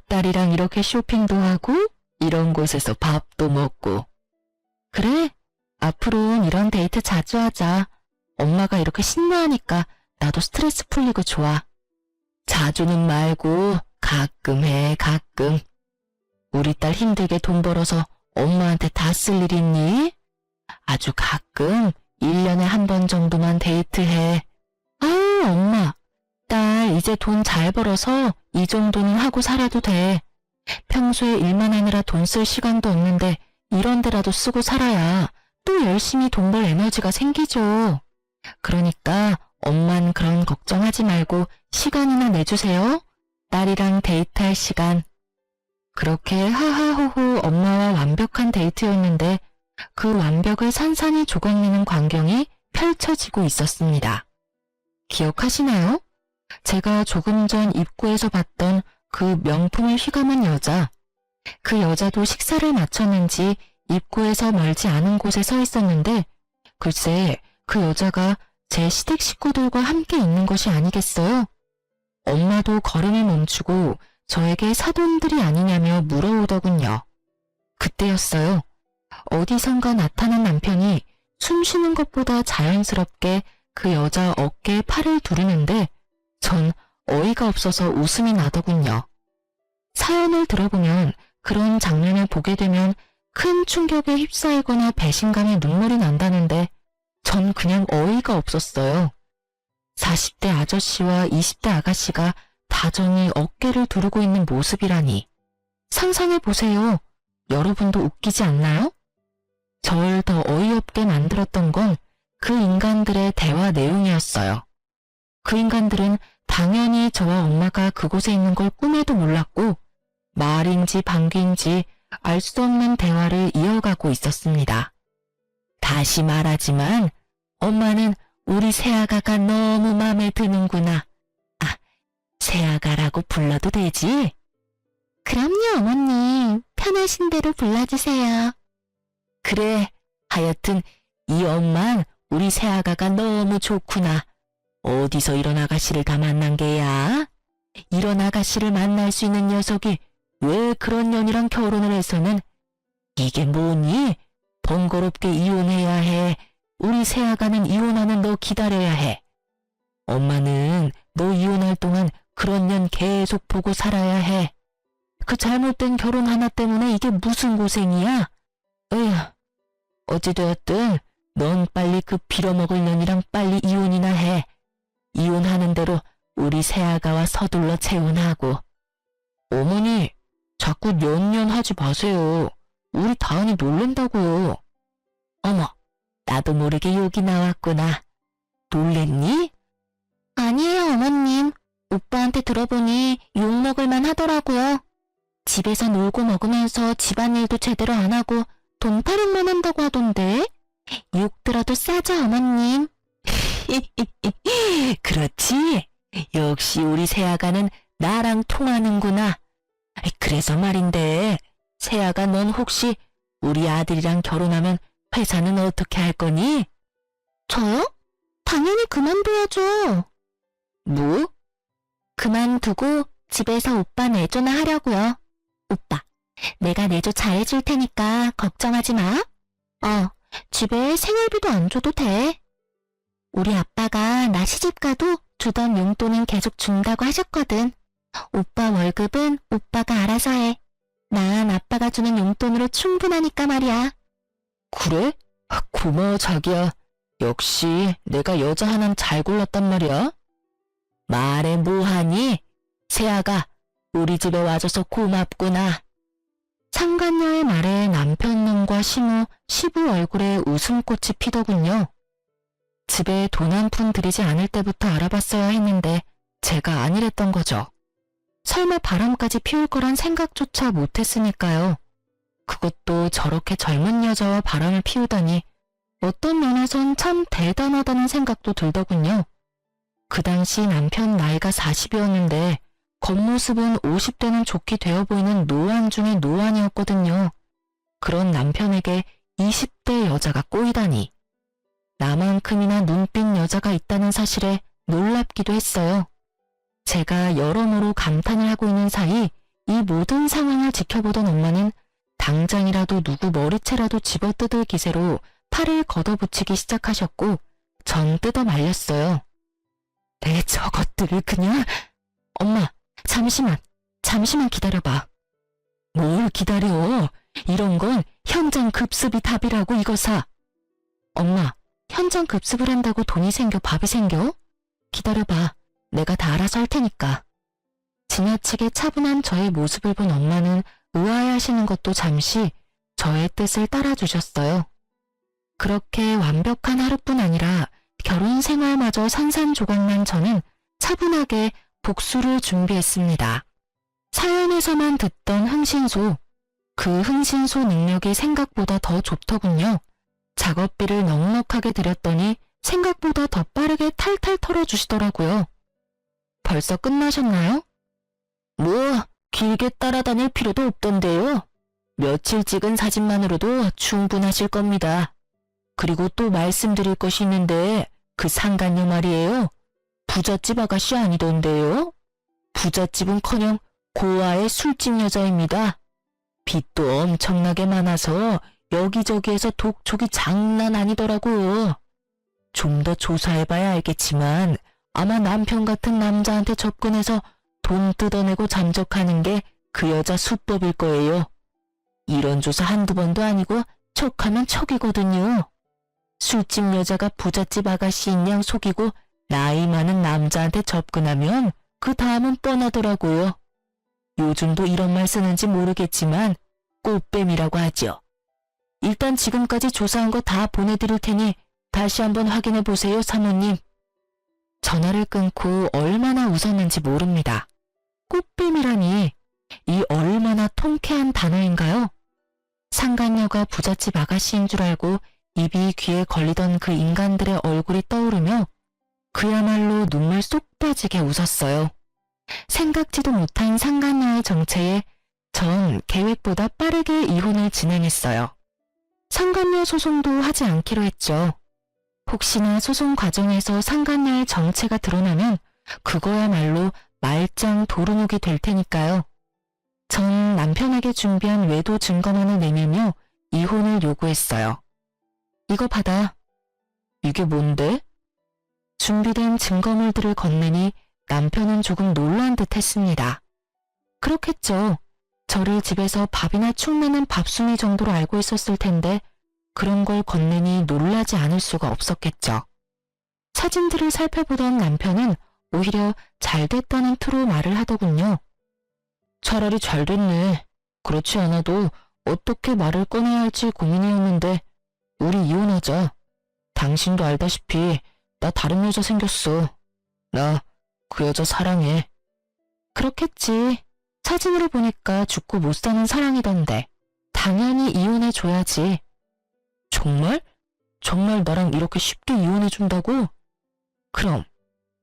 딸이랑 이렇게 쇼핑도 하고 이런 곳에서 밥도 먹고. 그래? 앞으로는 이런 데이트 자주 하자. 엄마가 이렇게 신나하니까 나도 스트레스 풀리고 좋아. 자주는 말고 가끔 해, 가끔. 우리 딸 힘들게 돈 벌어서 엄마한테 다 쓸 일 있니? 아주 가끔 1년에 한 번 정도만 데이트해. 아유, 엄마. 딸 이제 돈 잘 벌어서 이 정도는 하고 살아도 돼. 평소에 일만 하느라 돈 쓸 시간도 없는데 이런 데라도 쓰고 살아야 또 열심히 돈 벌 에너지가 생기죠. 그러니까 엄만 그런 걱정하지 말고 시간이나 내주세요. 딸이랑 데이트할 시간. 그렇게 하하호호 엄마와 완벽한 데이트였는데 그 완벽을 산산이 조각내는 광경이 펼쳐지고 있었습니다. 기억하시나요? 제가 조금 전 입구에서 봤던 그 명품을 휘감은 여자. 그 여자도 식사를 마쳤는지 입구에서 멀지 않은 곳에 서 있었는데 글쎄 그 여자가 제 시댁 식구들과 함께 있는 것이 아니겠어요? 엄마도 걸음을 멈추고 저에게 사돈들이 아니냐며 물어오더군요. 그때였어요. 어디선가 나타난 남편이 숨 쉬는 것보다 자연스럽게 그 여자 어깨에 팔을 두르는데 전 어이가 없어서 웃음이 나더군요. 사연을 들어보면 그런 장면을 보게 되면 큰 충격에 휩싸이거나 배신감에 눈물이 난다는데 전 그냥 어이가 없었어요. 40대 아저씨와 20대 아가씨가 다정히 어깨를 두르고 있는 모습이라니. 상상해보세요. 여러분도 웃기지 않나요? 절 더 어이없게 만들었던 건 그 인간들의 대화 내용이었어요. 그 인간들은 당연히 저와 엄마가 그곳에 있는 걸 꿈에도 몰랐고 말인지 방귀인지 알 수 없는 대화를 이어가고 있었습니다. 다시 말하지만 엄마는 우리 새아가가 너무 마음에 드는구나. 아, 새아가라고 불러도 되지? 그럼요, 어머님. 편하신 대로 불러주세요. 그래, 하여튼 이 엄만 우리 새아가가 너무 좋구나. 어디서 이런 아가씨를 다 만난 게야? 이런 아가씨를 만날 수 있는 녀석이 왜 그런 년이랑 결혼을 해서는 이게 뭐니? 번거롭게 이혼해야 해. 우리 새아가는 이혼하는 너 기다려야 해. 엄마는 너 이혼할 동안 그런 년 계속 보고 살아야 해. 그 잘못된 결혼 하나 때문에 이게 무슨 고생이야? 에휴, 어찌되었든 넌 빨리 그 빌어먹을 년이랑 빨리 이혼이나 해. 이혼하는 대로 우리 새아가와 서둘러 재혼하고. 어머니, 자꾸 년년 하지 마세요. 우리 다은이 놀랜다고요. 어머, 나도 모르게 욕이 나왔구나. 놀랬니? 아니에요, 어머님. 오빠한테 들어보니 욕먹을만 하더라고요. 집에서 놀고 먹으면서 집안일도 제대로 안 하고 돈 타령만 한다고 하던데. 욕 들어도 싸죠, 어머님. 그렇지? 역시 우리 세아가는 나랑 통하는구나. 그래서 말인데, 세아가 넌 혹시 우리 아들이랑 결혼하면 회사는 어떻게 할 거니? 저요? 당연히 그만둬야죠. 뭐? 그만두고 집에서 오빠 내조나 하려고요. 오빠, 내가 내조 잘해줄 테니까 걱정하지 마. 집에 생활비도 안 줘도 돼. 우리 아빠가 나 시집 가도 주던 용돈은 계속 준다고 하셨거든. 오빠 월급은 오빠가 알아서 해. 난 아빠가 주는 용돈으로 충분하니까 말이야. 그래? 고마워, 자기야. 역시 내가 여자 하나는 잘 골랐단 말이야. 말해 뭐하니? 세아가 우리 집에 와줘서 고맙구나. 상간녀의 말에 남편 눈과 시부 얼굴에 웃음꽃이 피더군요. 집에 돈 한 푼 들이지 않을 때부터 알아봤어야 했는데 제가 아니랬던 거죠. 설마 바람까지 피울 거란 생각조차 못했으니까요. 그것도 저렇게 젊은 여자와 바람을 피우다니 어떤 면에선 참 대단하다는 생각도 들더군요. 그 당시 남편 나이가 40이었는데 겉모습은 50대는 좋게 되어 보이는 노안 중의 노안이었거든요. 그런 남편에게 20대 여자가 꼬이다니. 나만큼이나 눈빛 여자가 있다는 사실에 놀랍기도 했어요. 제가 여러모로 감탄을 하고 있는 사이 이 모든 상황을 지켜보던 엄마는 당장이라도 누구 머리채라도 집어뜯을 기세로 팔을 걷어붙이기 시작하셨고 전 뜯어 말렸어요. 내 저것들을 그냥... 엄마, 잠시만 기다려봐. 뭘 기다려? 이런 건 현장 급습이 답이라고 이거사. 엄마, 현장 급습을 한다고 돈이 생겨 밥이 생겨? 기다려봐. 내가 다 알아서 할 테니까. 지나치게 차분한 저의 모습을 본 엄마는 의아해하시는 것도 잠시 저의 뜻을 따라주셨어요. 그렇게 완벽한 하루뿐 아니라 결혼 생활마저 산산조각난 저는 차분하게 복수를 준비했습니다. 사연에서만 듣던 흥신소, 그 흥신소 능력이 생각보다 더 좋더군요. 작업비를 넉넉하게 들였더니 생각보다 더 빠르게 탈탈 털어주시더라고요. 벌써 끝나셨나요? 뭐 길게 따라다닐 필요도 없던데요. 며칠 찍은 사진만으로도 충분하실 겁니다. 그리고 또 말씀드릴 것이 있는데 그 상간녀 말이에요. 부잣집 아가씨 아니던데요. 부잣집은커녕 고아의 술집 여자입니다. 빚도 엄청나게 많아서 여기저기에서 독촉이 장난 아니더라고요. 좀 더 조사해봐야 알겠지만 아마 남편 같은 남자한테 접근해서 돈 뜯어내고 잠적하는 게 그 여자 수법일 거예요. 이런 조사 한두 번도 아니고 척하면 척이거든요. 술집 여자가 부잣집 아가씨인 양 속이고 나이 많은 남자한테 접근하면 그 다음은 뻔하더라고요. 요즘도 이런 말 쓰는지 모르겠지만 꽃뱀이라고 하죠. 일단 지금까지 조사한 거 다 보내드릴 테니 다시 한번 확인해 보세요, 사모님. 전화를 끊고 얼마나 웃었는지 모릅니다. 꽃뱀이라니 이 얼마나 통쾌한 단어인가요? 상간녀가 부잣집 아가씨인 줄 알고 입이 귀에 걸리던 그 인간들의 얼굴이 떠오르며 그야말로 눈물 쏙 빠지게 웃었어요. 생각지도 못한 상간녀의 정체에 전 계획보다 빠르게 이혼을 진행했어요. 상간녀 소송도 하지 않기로 했죠. 혹시나 소송 과정에서 상간녀의 정체가 드러나면 그거야말로 말짱 도루묵이 될 테니까요. 전 남편에게 준비한 외도 증거만을 내밀며 이혼을 요구했어요. 이거 받아. 이게 뭔데? 준비된 증거물들을 건네니 남편은 조금 놀란 듯 했습니다. 그렇겠죠. 저를 집에서 밥이나 축 내는 밥순이 정도로 알고 있었을 텐데 그런 걸 건네니 놀라지 않을 수가 없었겠죠. 사진들을 살펴보던 남편은 오히려 잘 됐다는 투로 말을 하더군요. 차라리 잘 됐네. 그렇지 않아도 어떻게 말을 꺼내야 할지 고민이었는데 우리 이혼하자. 당신도 알다시피 나 다른 여자 생겼어. 나 그 여자 사랑해. 그렇겠지. 사진으로 보니까 죽고 못 사는 사랑이던데. 당연히 이혼해줘야지. 정말? 정말 나랑 이렇게 쉽게 이혼해준다고? 그럼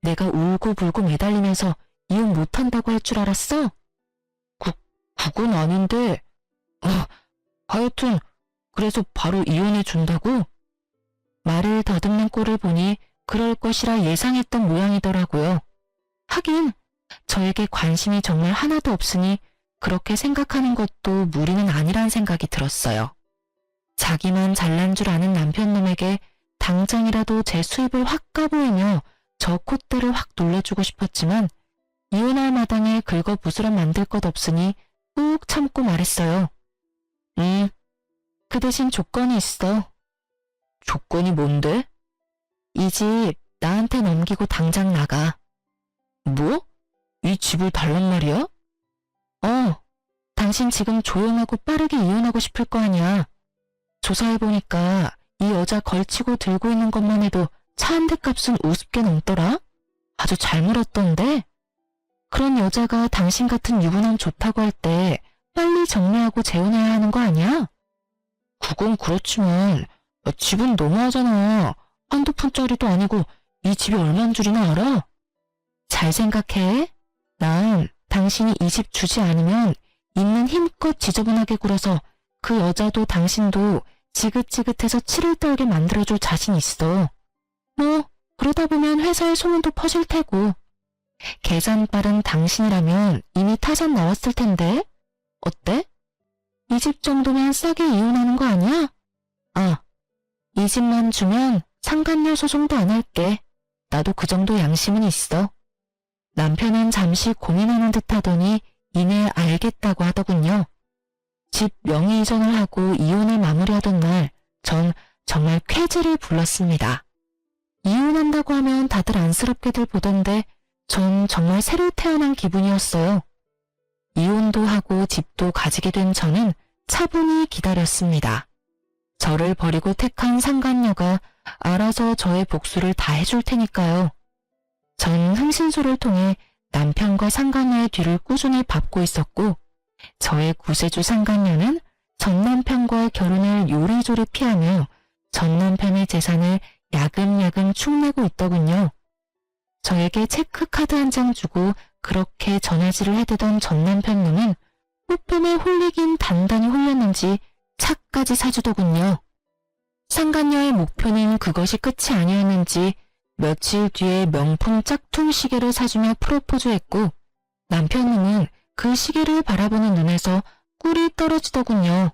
내가 울고불고 매달리면서 이혼 못한다고 할 줄 알았어? 그건 아닌데, 하여튼 그래서 바로 이혼해 준다고? 말을 더듬는 꼴을 보니 그럴 것이라 예상했던 모양이더라고요. 하긴 저에게 관심이 정말 하나도 없으니 그렇게 생각하는 것도 무리는 아니란 생각이 들었어요. 자기만 잘난 줄 아는 남편놈에게 당장이라도 제 수입을 확 까보이며 저 콧대를 확 놀려주고 싶었지만 이혼할 마당에 긁어부스럼 만들 것 없으니 꾹 참고 말했어요. 그 대신 조건이 있어. 조건이 뭔데? 이 집 나한테 넘기고 당장 나가. 뭐? 이 집을 달란 말이야? 당신 지금 조용하고 빠르게 이혼하고 싶을 거 아니야. 조사해보니까 이 여자 걸치고 들고 있는 것만 해도 차 한 대 값은 우습게 넘더라? 아주 잘 물었던데? 그런 여자가 당신 같은 유부남 좋다고 할 때 빨리 정리하고 재혼해야 하는 거 아니야? 그건 그렇지만 집은 너무하잖아. 한두 푼짜리도 아니고 이 집이 얼만 줄이나 알아? 잘 생각해. 난 당신이 이 집 주지 않으면 있는 힘껏 지저분하게 굴어서 그 여자도 당신도 지긋지긋해서 치를 떨게 만들어줄 자신 있어. 뭐 그러다 보면 회사에 소문도 퍼질 테고. 계산 빠른 당신이라면 이미 타산 나왔을 텐데. 어때? 이 집 정도면 싸게 이혼하는 거 아니야? 이 집만 주면 상간녀 소송도 안 할게. 나도 그 정도 양심은 있어. 남편은 잠시 고민하는 듯 하더니 이내 알겠다고 하더군요. 집 명의 이전을 하고 이혼을 마무리하던 날, 전 정말 쾌재를 불렀습니다. 이혼한다고 하면 다들 안쓰럽게들 보던데 전 정말 새로 태어난 기분이었어요. 이혼도 하고 집도 가지게 된 저는 차분히 기다렸습니다. 저를 버리고 택한 상간녀가 알아서 저의 복수를 다 해줄 테니까요. 전 흥신소를 통해 남편과 상간녀의 뒤를 꾸준히 밟고 있었고 저의 구세주 상간녀는 전 남편과의 결혼을 요리조리 피하며 전 남편의 재산을 야금야금 축내고 있더군요. 저에게 체크카드 한 장 주고 그렇게 전화질을 해대던 전 남편놈은 우편에 홀리긴 단단히 홀렸는지 차까지 사주더군요. 상간녀의 목표는 그것이 끝이 아니었는지 며칠 뒤에 명품 짝퉁 시계를 사주며 프로포즈했고 남편님은 그 시계를 바라보는 눈에서 꿀이 떨어지더군요.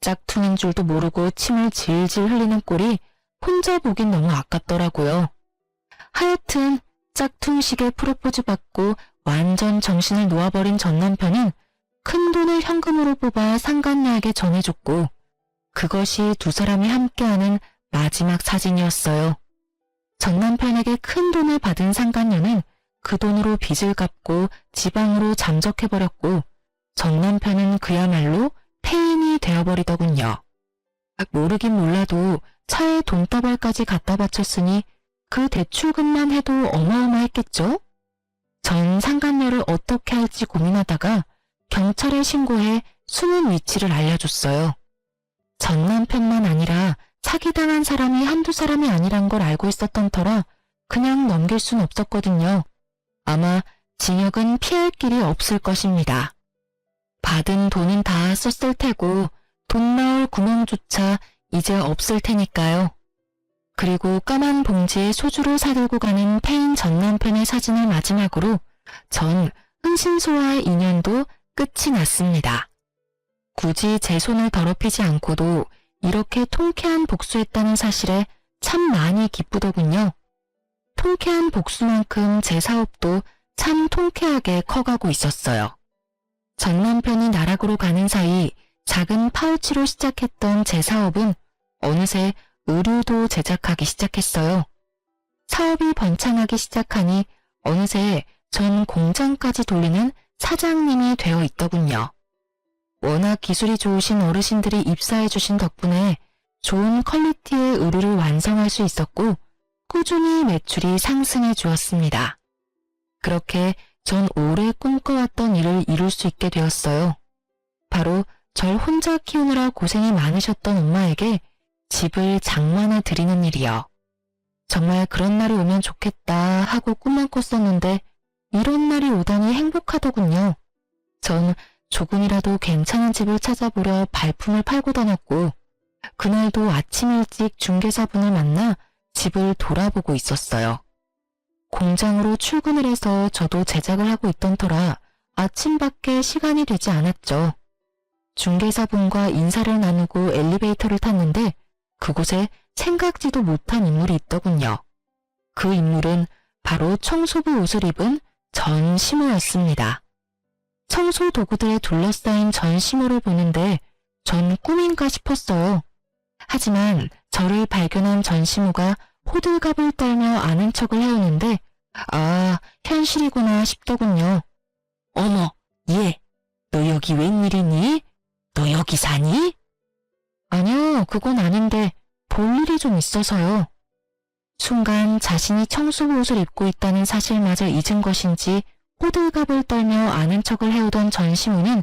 짝퉁인 줄도 모르고 침을 질질 흘리는 꼴이 혼자 보긴 너무 아깝더라고요. 하여튼 짝퉁 시계 프로포즈 받고 완전 정신을 놓아버린 전 남편은 큰 돈을 현금으로 뽑아 상간녀에게 전해줬고 그것이 두 사람이 함께하는 마지막 사진이었어요. 전 남편에게 큰 돈을 받은 상간녀는 그 돈으로 빚을 갚고 지방으로 잠적해버렸고 전 남편은 그야말로 폐인이 되어버리더군요. 모르긴 몰라도 차에 돈다발까지 갖다 바쳤으니 그 대출금만 해도 어마어마했겠죠? 전 상간녀를 어떻게 할지 고민하다가 경찰에 신고해 숨은 위치를 알려줬어요. 전 남편만 아니라 사기당한 사람이 한두 사람이 아니란 걸 알고 있었던 터라 그냥 넘길 순 없었거든요. 아마 징역은 피할 길이 없을 것입니다. 받은 돈은 다 썼을 테고 돈 나올 구멍조차 이제 없을 테니까요. 그리고 까만 봉지에 소주를 사들고 가는 폐인 전 남편의 사진을 마지막으로 전 흥신소와의 인연도 끝이 났습니다. 굳이 제 손을 더럽히지 않고도 이렇게 통쾌한 복수했다는 사실에 참 많이 기쁘더군요. 통쾌한 복수만큼 제 사업도 참 통쾌하게 커가고 있었어요. 전 남편이 나락으로 가는 사이 작은 파우치로 시작했던 제 사업은 어느새 의류도 제작하기 시작했어요. 사업이 번창하기 시작하니 어느새 전 공장까지 돌리는 사장님이 되어 있더군요. 워낙 기술이 좋으신 어르신들이 입사해 주신 덕분에 좋은 퀄리티의 의류를 완성할 수 있었고 꾸준히 매출이 상승해 주었습니다. 그렇게 전 오래 꿈꿔왔던 일을 이룰 수 있게 되었어요. 바로 절 혼자 키우느라 고생이 많으셨던 엄마에게 집을 장만해 드리는 일이요. 정말 그런 날이 오면 좋겠다 하고 꿈만 꿨었는데 이런 날이 오다니 행복하더군요. 전 조금이라도 괜찮은 집을 찾아보려 발품을 팔고 다녔고 그날도 아침 일찍 중개사분을 만나 집을 돌아보고 있었어요. 공장으로 출근을 해서 저도 제작을 하고 있던 터라 아침밖에 시간이 되지 않았죠. 중개사분과 인사를 나누고 엘리베이터를 탔는데 그곳에 생각지도 못한 인물이 있더군요. 그 인물은 바로 청소부 옷을 입은 전시모였습니다. 청소 도구들에 둘러싸인 전시모를 보는데 전 꿈인가 싶었어요. 하지만 저를 발견한 전시모가 호들갑을 떨며 아는 척을 해오는데 아, 현실이구나 싶더군요. 어머, 얘, 너 여기 웬일이니? 너 여기 사니? 아니요, 그건 아닌데 볼 일이 좀 있어서요. 순간 자신이 청소부 옷을 입고 있다는 사실마저 잊은 것인지 호들갑을 떨며 아는 척을 해오던 전시모는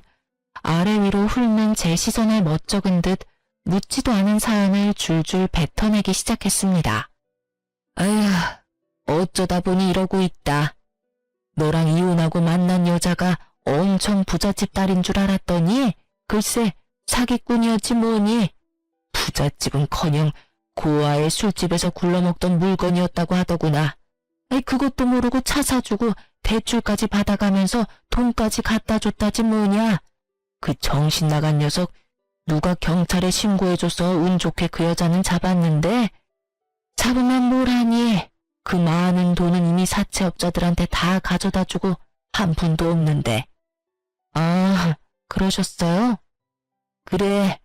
아래 위로 훑는 제 시선에 멋쩍은 듯 묻지도 않은 사연을 줄줄 뱉어내기 시작했습니다. 아휴, 어쩌다 보니 이러고 있다. 너랑 이혼하고 만난 여자가 엄청 부잣집 딸인 줄 알았더니 글쎄 사기꾼이었지 뭐니. 부잣집은커녕 고아의 술집에서 굴러먹던 물건이었다고 하더구나. 그것도 모르고 차 사주고 대출까지 받아가면서 돈까지 갖다 줬다지 뭐냐. 그 정신 나간 녀석 누가 경찰에 신고해줘서 운 좋게 그 여자는 잡았는데 잡으면 뭘 하니. 그 많은 돈은 이미 사채업자들한테 다 가져다주고 한 푼도 없는데. 아, 그러셨어요? 그래.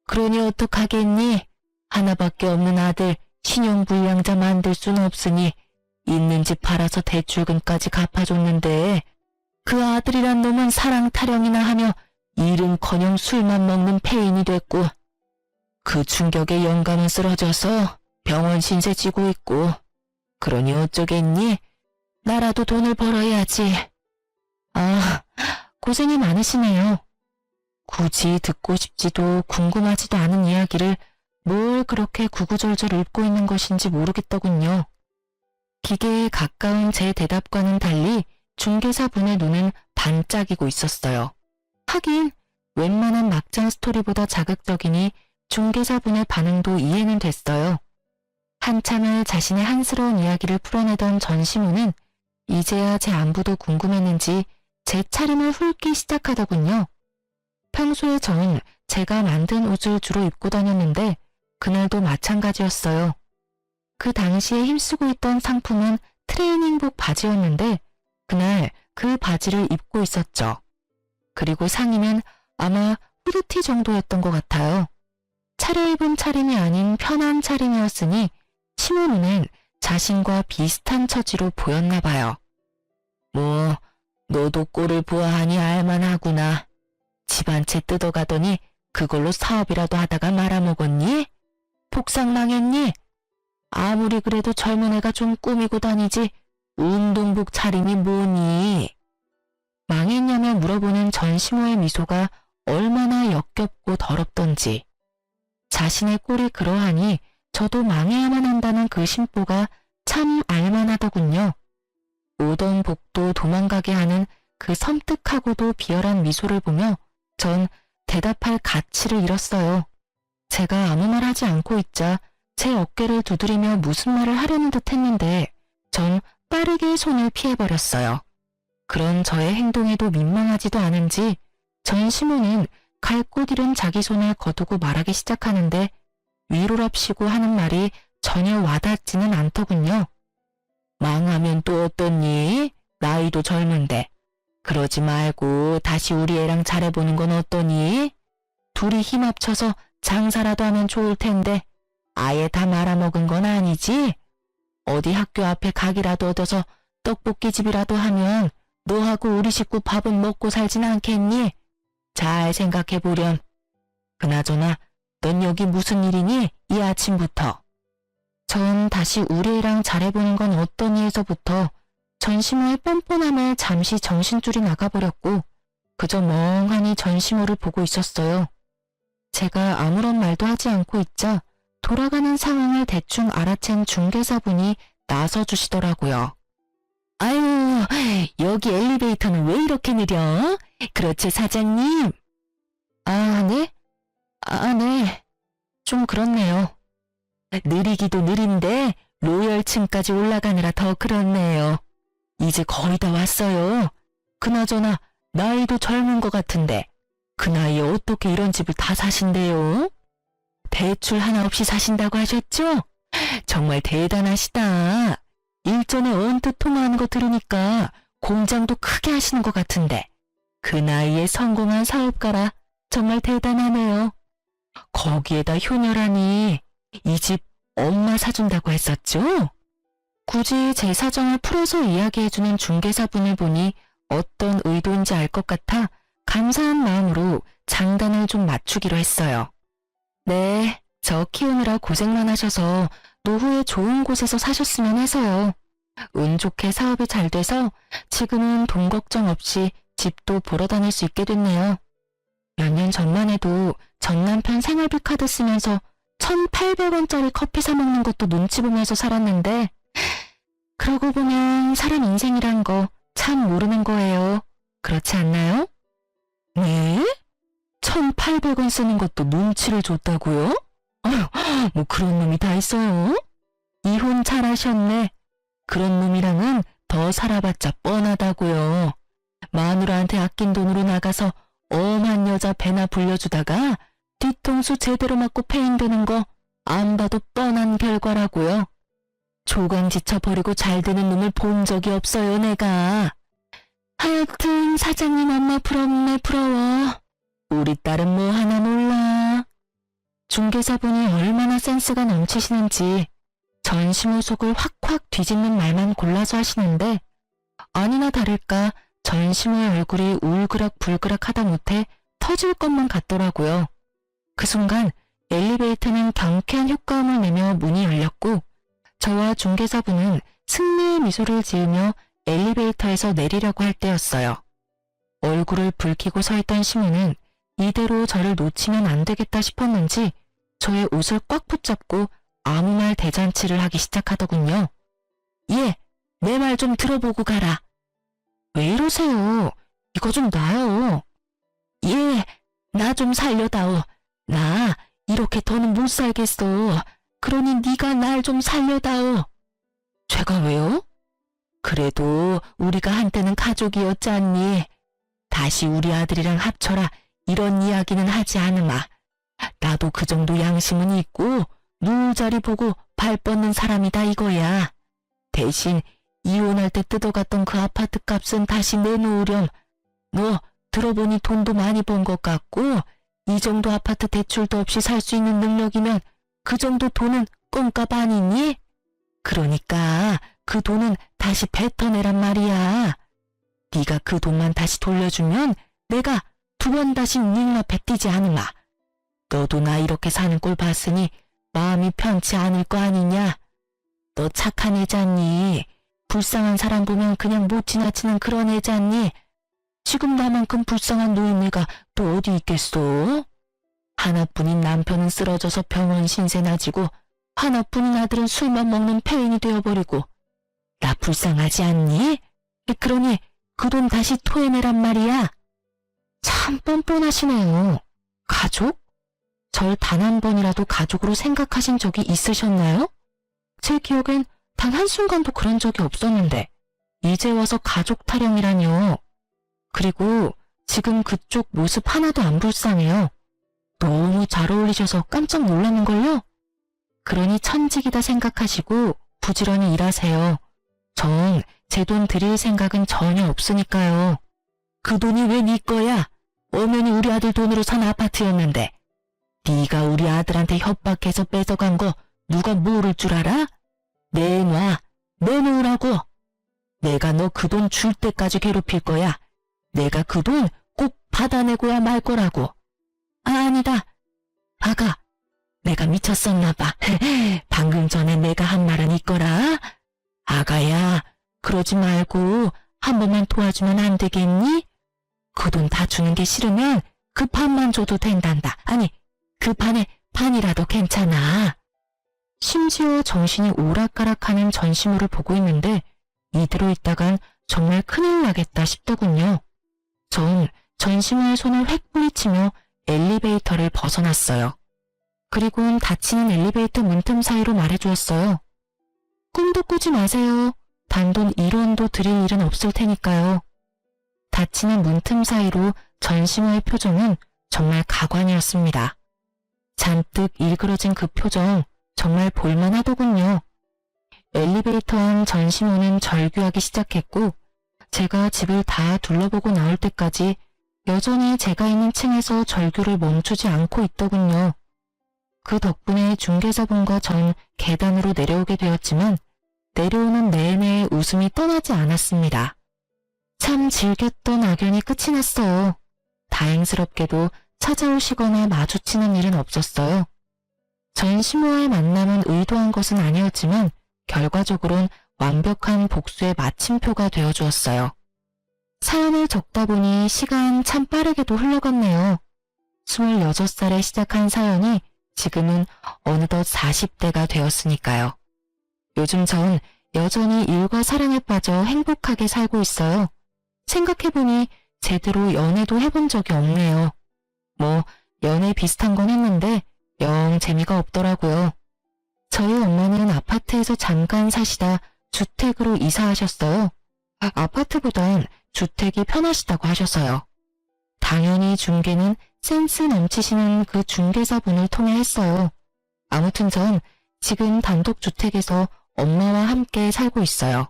그러니 어떡하겠니? 하나밖에 없는 아들 신용불량자 만들 수는 없으니 있는 집 팔아서 대출금까지 갚아줬는데 그 아들이란 놈은 사랑 타령이나 하며 일은커녕 술만 먹는 폐인이 됐고 그 충격에 영감은 쓰러져서 병원 신세 지고 있고 그러니 어쩌겠니? 나라도 돈을 벌어야지. 아, 고생이 많으시네요. 굳이 듣고 싶지도 궁금하지도 않은 이야기를 뭘 그렇게 구구절절 읊고 있는 것인지 모르겠더군요. 기계에 가까운 제 대답과는 달리 중개사분의 눈은 반짝이고 있었어요. 하긴 웬만한 막장 스토리보다 자극적이니 중개사분의 반응도 이해는 됐어요. 한참을 자신의 한스러운 이야기를 풀어내던 전시무는 이제야 제 안부도 궁금했는지 제 차림을 훑기 시작하더군요. 평소에 전 제가 만든 옷을 주로 입고 다녔는데 그날도 마찬가지였어요. 그 당시에 힘쓰고 있던 상품은 트레이닝복 바지였는데 그날 그 바지를 입고 있었죠. 그리고 상의는 아마 후드티 정도였던 것 같아요. 차려입은 차림이 아닌 편한 차림이었으니 시모 눈엔 자신과 비슷한 처지로 보였나 봐요. 뭐 너도 꼴을 보아하니 알만하구나. 집 한 채 뜯어가더니 그걸로 사업이라도 하다가 말아먹었니? 복상 망했니? 아무리 그래도 젊은 애가 좀 꾸미고 다니지 운동복 차림이 뭐니? 망했냐며 물어보는 전시모의 미소가 얼마나 역겹고 더럽던지. 자신의 꼴이 그러하니 저도 망해야만 한다는 그 심보가 참 알만하더군요. 오던 복도 도망가게 하는 그 섬뜩하고도 비열한 미소를 보며 전 대답할 가치를 잃었어요. 제가 아무 말 하지 않고 있자 제 어깨를 두드리며 무슨 말을 하려는 듯 했는데 전 빠르게 손을 피해버렸어요. 그런 저의 행동에도 민망하지도 않은지 전시모는 갈 곳 잃은 자기 손을 거두고 말하기 시작하는데 위로랍시고 하는 말이 전혀 와닿지는 않더군요. 망하면 또 어떠니? 나이도 젊은데. 그러지 말고 다시 우리 애랑 잘해보는 건 어떠니? 둘이 힘 합쳐서 장사라도 하면 좋을 텐데 아예 다 말아먹은 건 아니지? 어디 학교 앞에 가게라도 얻어서 떡볶이집이라도 하면 너하고 우리 식구 밥은 먹고 살진 않겠니? 잘 생각해보렴. 그나저나 넌 여기 무슨 일이니? 이 아침부터. 전 다시 우리 애랑 잘해보는 건 어떠니 해서부터 전시모의 뻔뻔함에 잠시 정신줄이 나가버렸고 그저 멍하니 전시모를 보고 있었어요. 제가 아무런 말도 하지 않고 있자 돌아가는 상황을 대충 알아챈 중개사분이 나서주시더라고요. 아유, 여기 엘리베이터는 왜 이렇게 느려? 그렇죠, 사장님? 아, 네? 아, 네. 좀 그렇네요. 느리기도 느린데 로열층까지 올라가느라 더 그렇네요. 이제 거의 다 왔어요. 그나저나 나이도 젊은 것 같은데 그 나이에 어떻게 이런 집을 다 사신대요? 대출 하나 없이 사신다고 하셨죠? 정말 대단하시다. 일전에 언뜻 통화하는 거 들으니까 공장도 크게 하시는 것 같은데 그 나이에 성공한 사업가라 정말 대단하네요. 거기에다 효녀라니 이 집 엄마 사준다고 했었죠? 굳이 제 사정을 풀어서 이야기해주는 중개사분을 보니 어떤 의도인지 알 것 같아 감사한 마음으로 장단을 좀 맞추기로 했어요. 네, 저 키우느라 고생만 하셔서 노후에 좋은 곳에서 사셨으면 해서요. 운 좋게 사업이 잘 돼서 지금은 돈 걱정 없이 집도 보러 다닐 수 있게 됐네요. 몇 년 전만 해도 전 남편 생활비 카드 쓰면서 1,800원짜리 커피 사 먹는 것도 눈치 보면서 살았는데 그러고 보면 사람 인생이란 거 참 모르는 거예요. 그렇지 않나요? 네? 1,800원 쓰는 것도 눈치를 줬다고요? 아휴, 뭐 그런 놈이 다 있어요? 이혼 잘하셨네. 그런 놈이랑은 더 살아봤자 뻔하다고요. 마누라한테 아낀 돈으로 나가서 엄한 여자 배나 불려주다가 뒤통수 제대로 맞고 폐인되는 거 안 봐도 뻔한 결과라고요. 조강 지쳐버리고 잘 되는 놈을 본 적이 없어요, 내가. 하여튼 사장님 엄마 부럽네, 부러워. 우리 딸은 뭐 하나 몰라. 중개사분이 얼마나 센스가 넘치시는지 전시모속을 확확 뒤집는 말만 골라서 하시는데 아니나 다를까 전시모의 얼굴이 울그락불그락 하다 못해 터질 것만 같더라고요. 그 순간 엘리베이터는 경쾌한 효과음을 내며 문이 열렸고 저와 중개사분은 승리의 미소를 지으며 엘리베이터에서 내리려고 할 때였어요. 얼굴을 붉히고 서 있던 시모는 이대로 저를 놓치면 안 되겠다 싶었는지 저의 옷을 꽉 붙잡고 아무 말 대잔치를 하기 시작하더군요. 예, 내 말 좀 들어보고 가라. 왜 이러세요? 이거 좀 놔요. 예, 나 좀 살려다오. 나 이렇게 더는 못 살겠어. 그러니 네가 날 좀 살려다오. 제가 왜요? 그래도 우리가 한때는 가족이었잖니. 다시 우리 아들이랑 합쳐라. 이런 이야기는 하지 않으마. 나도 그 정도 양심은 있고 누울 자리 보고 발 뻗는 사람이다 이거야. 대신 이혼할 때 뜯어갔던 그 아파트 값은 다시 내놓으렴. 너 들어보니 돈도 많이 번 것 같고 이 정도 아파트 대출도 없이 살 수 있는 능력이면 그 정도 돈은 껌값 아니니? 그러니까 그 돈은 다시 뱉어내란 말이야. 네가 그 돈만 다시 돌려주면 내가 2번 다시 네 눈앞에 띄지 않으마. 너도 나 이렇게 사는 꼴 봤으니 마음이 편치 않을 거 아니냐? 너 착한 애잖니? 불쌍한 사람 보면 그냥 못 지나치는 그런 애잖니? 지금 나만큼 불쌍한 노인네가 또 어디 있겠소? 하나뿐인 남편은 쓰러져서 병원 신세나 지고 하나뿐인 아들은 술만 먹는 폐인이 되어버리고 나 불쌍하지 않니? 그러니 그 돈 다시 토해내란 말이야. 참 뻔뻔하시네요. 가족? 절 단 한 번이라도 가족으로 생각하신 적이 있으셨나요? 제 기억엔 단 한순간도 그런 적이 없었는데 이제 와서 가족 타령이라뇨. 그리고 지금 그쪽 모습 하나도 안 불쌍해요. 너무 잘 어울리셔서 깜짝 놀랐는걸요? 그러니 천직이다 생각하시고 부지런히 일하세요. 전 제 돈 드릴 생각은 전혀 없으니까요. 그 돈이 왜 네 거야? 엄연히 우리 아들 돈으로 산 아파트였는데. 네가 우리 아들한테 협박해서 뺏어간 거 누가 모를 줄 알아? 내놔, 내놓으라고. 내가 너 그 돈 줄 때까지 괴롭힐 거야. 내가 그 돈 꼭 받아내고야 말 거라고. 아, 아니다. 아가, 내가 미쳤었나 봐. 방금 전에 내가 한 말은 있거라. 아가야, 그러지 말고 한 번만 도와주면 안 되겠니? 그 돈 다 주는 게 싫으면 그 반만 줘도 된단다. 아니, 그 반에 반이라도 괜찮아. 심지어 정신이 오락가락하는 전시물을 보고 있는데 이대로 있다간 정말 큰일 나겠다 싶더군요. 전 전시물에 손을 획 뿌리치며 엘리베이터를 벗어났어요. 그리고는 닫히는 엘리베이터 문틈 사이로 말해주었어요. 꿈도 꾸지 마세요. 단돈 1원도 드릴 일은 없을 테니까요. 닫히는 문틈 사이로 전시물의 표정은 정말 가관이었습니다. 잔뜩 일그러진 그 표정 정말 볼만하더군요. 엘리베이터 안 전시물은 절규하기 시작했고 제가 집을 다 둘러보고 나올 때까지 여전히 제가 있는 층에서 절규를 멈추지 않고 있더군요. 그 덕분에 중개사분과 전 계단으로 내려오게 되었지만 내려오는 내내 웃음이 떠나지 않았습니다. 참 즐겼던 악연이 끝이 났어요. 다행스럽게도 찾아오시거나 마주치는 일은 없었어요. 전시모와의 만남은 의도한 것은 아니었지만 결과적으로는 완벽한 복수의 마침표가 되어주었어요. 사연을 적다 보니 시간 참 빠르게도 흘러갔네요. 26살에 시작한 사연이 지금은 어느덧 40대가 되었으니까요. 요즘 전 여전히 일과 사랑에 빠져 행복하게 살고 있어요. 생각해보니 제대로 연애도 해본 적이 없네요. 뭐 연애 비슷한 건 했는데 영 재미가 없더라고요. 저희 엄마는 아파트에서 잠깐 사시다 주택으로 이사하셨어요. 아파트보단 주택이 편하시다고 하셔서요. 당연히 중개는 센스 넘치시는 그 중개사분을 통해 했어요. 아무튼 전 지금 단독주택에서 엄마와 함께 살고 있어요.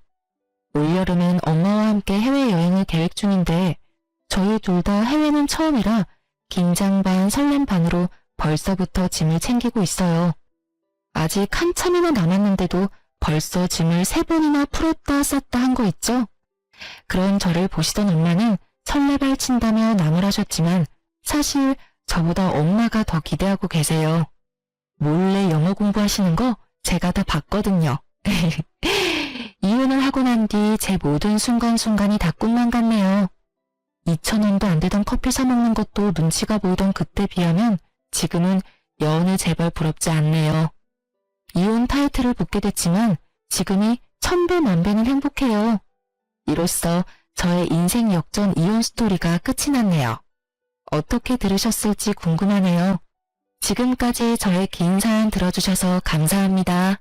올여름엔 엄마와 함께 해외여행을 계획 중인데 저희 둘 다 해외는 처음이라 긴장 반 설렘 반으로 벌써부터 짐을 챙기고 있어요. 아직 한참이나 남았는데도 벌써 짐을 3번이나 풀었다 쌌다 한 거 있죠? 그런 저를 보시던 엄마는 설레발 친다며 나무라셨지만 사실 저보다 엄마가 더 기대하고 계세요. 몰래 영어 공부하시는 거 제가 다 봤거든요. 이혼을 하고 난 뒤 제 모든 순간순간이 다 꿈만 같네요. 2,000원도 안 되던 커피 사 먹는 것도 눈치가 보이던 그때 비하면 지금은 여느 제발 부럽지 않네요. 이혼 타이틀을 붙게 됐지만 지금이 1000배 만배는 행복해요. 이로써 저의 인생 역전 이혼 스토리가 끝이 났네요. 어떻게 들으셨을지 궁금하네요. 지금까지 저의 긴 사연 들어주셔서 감사합니다.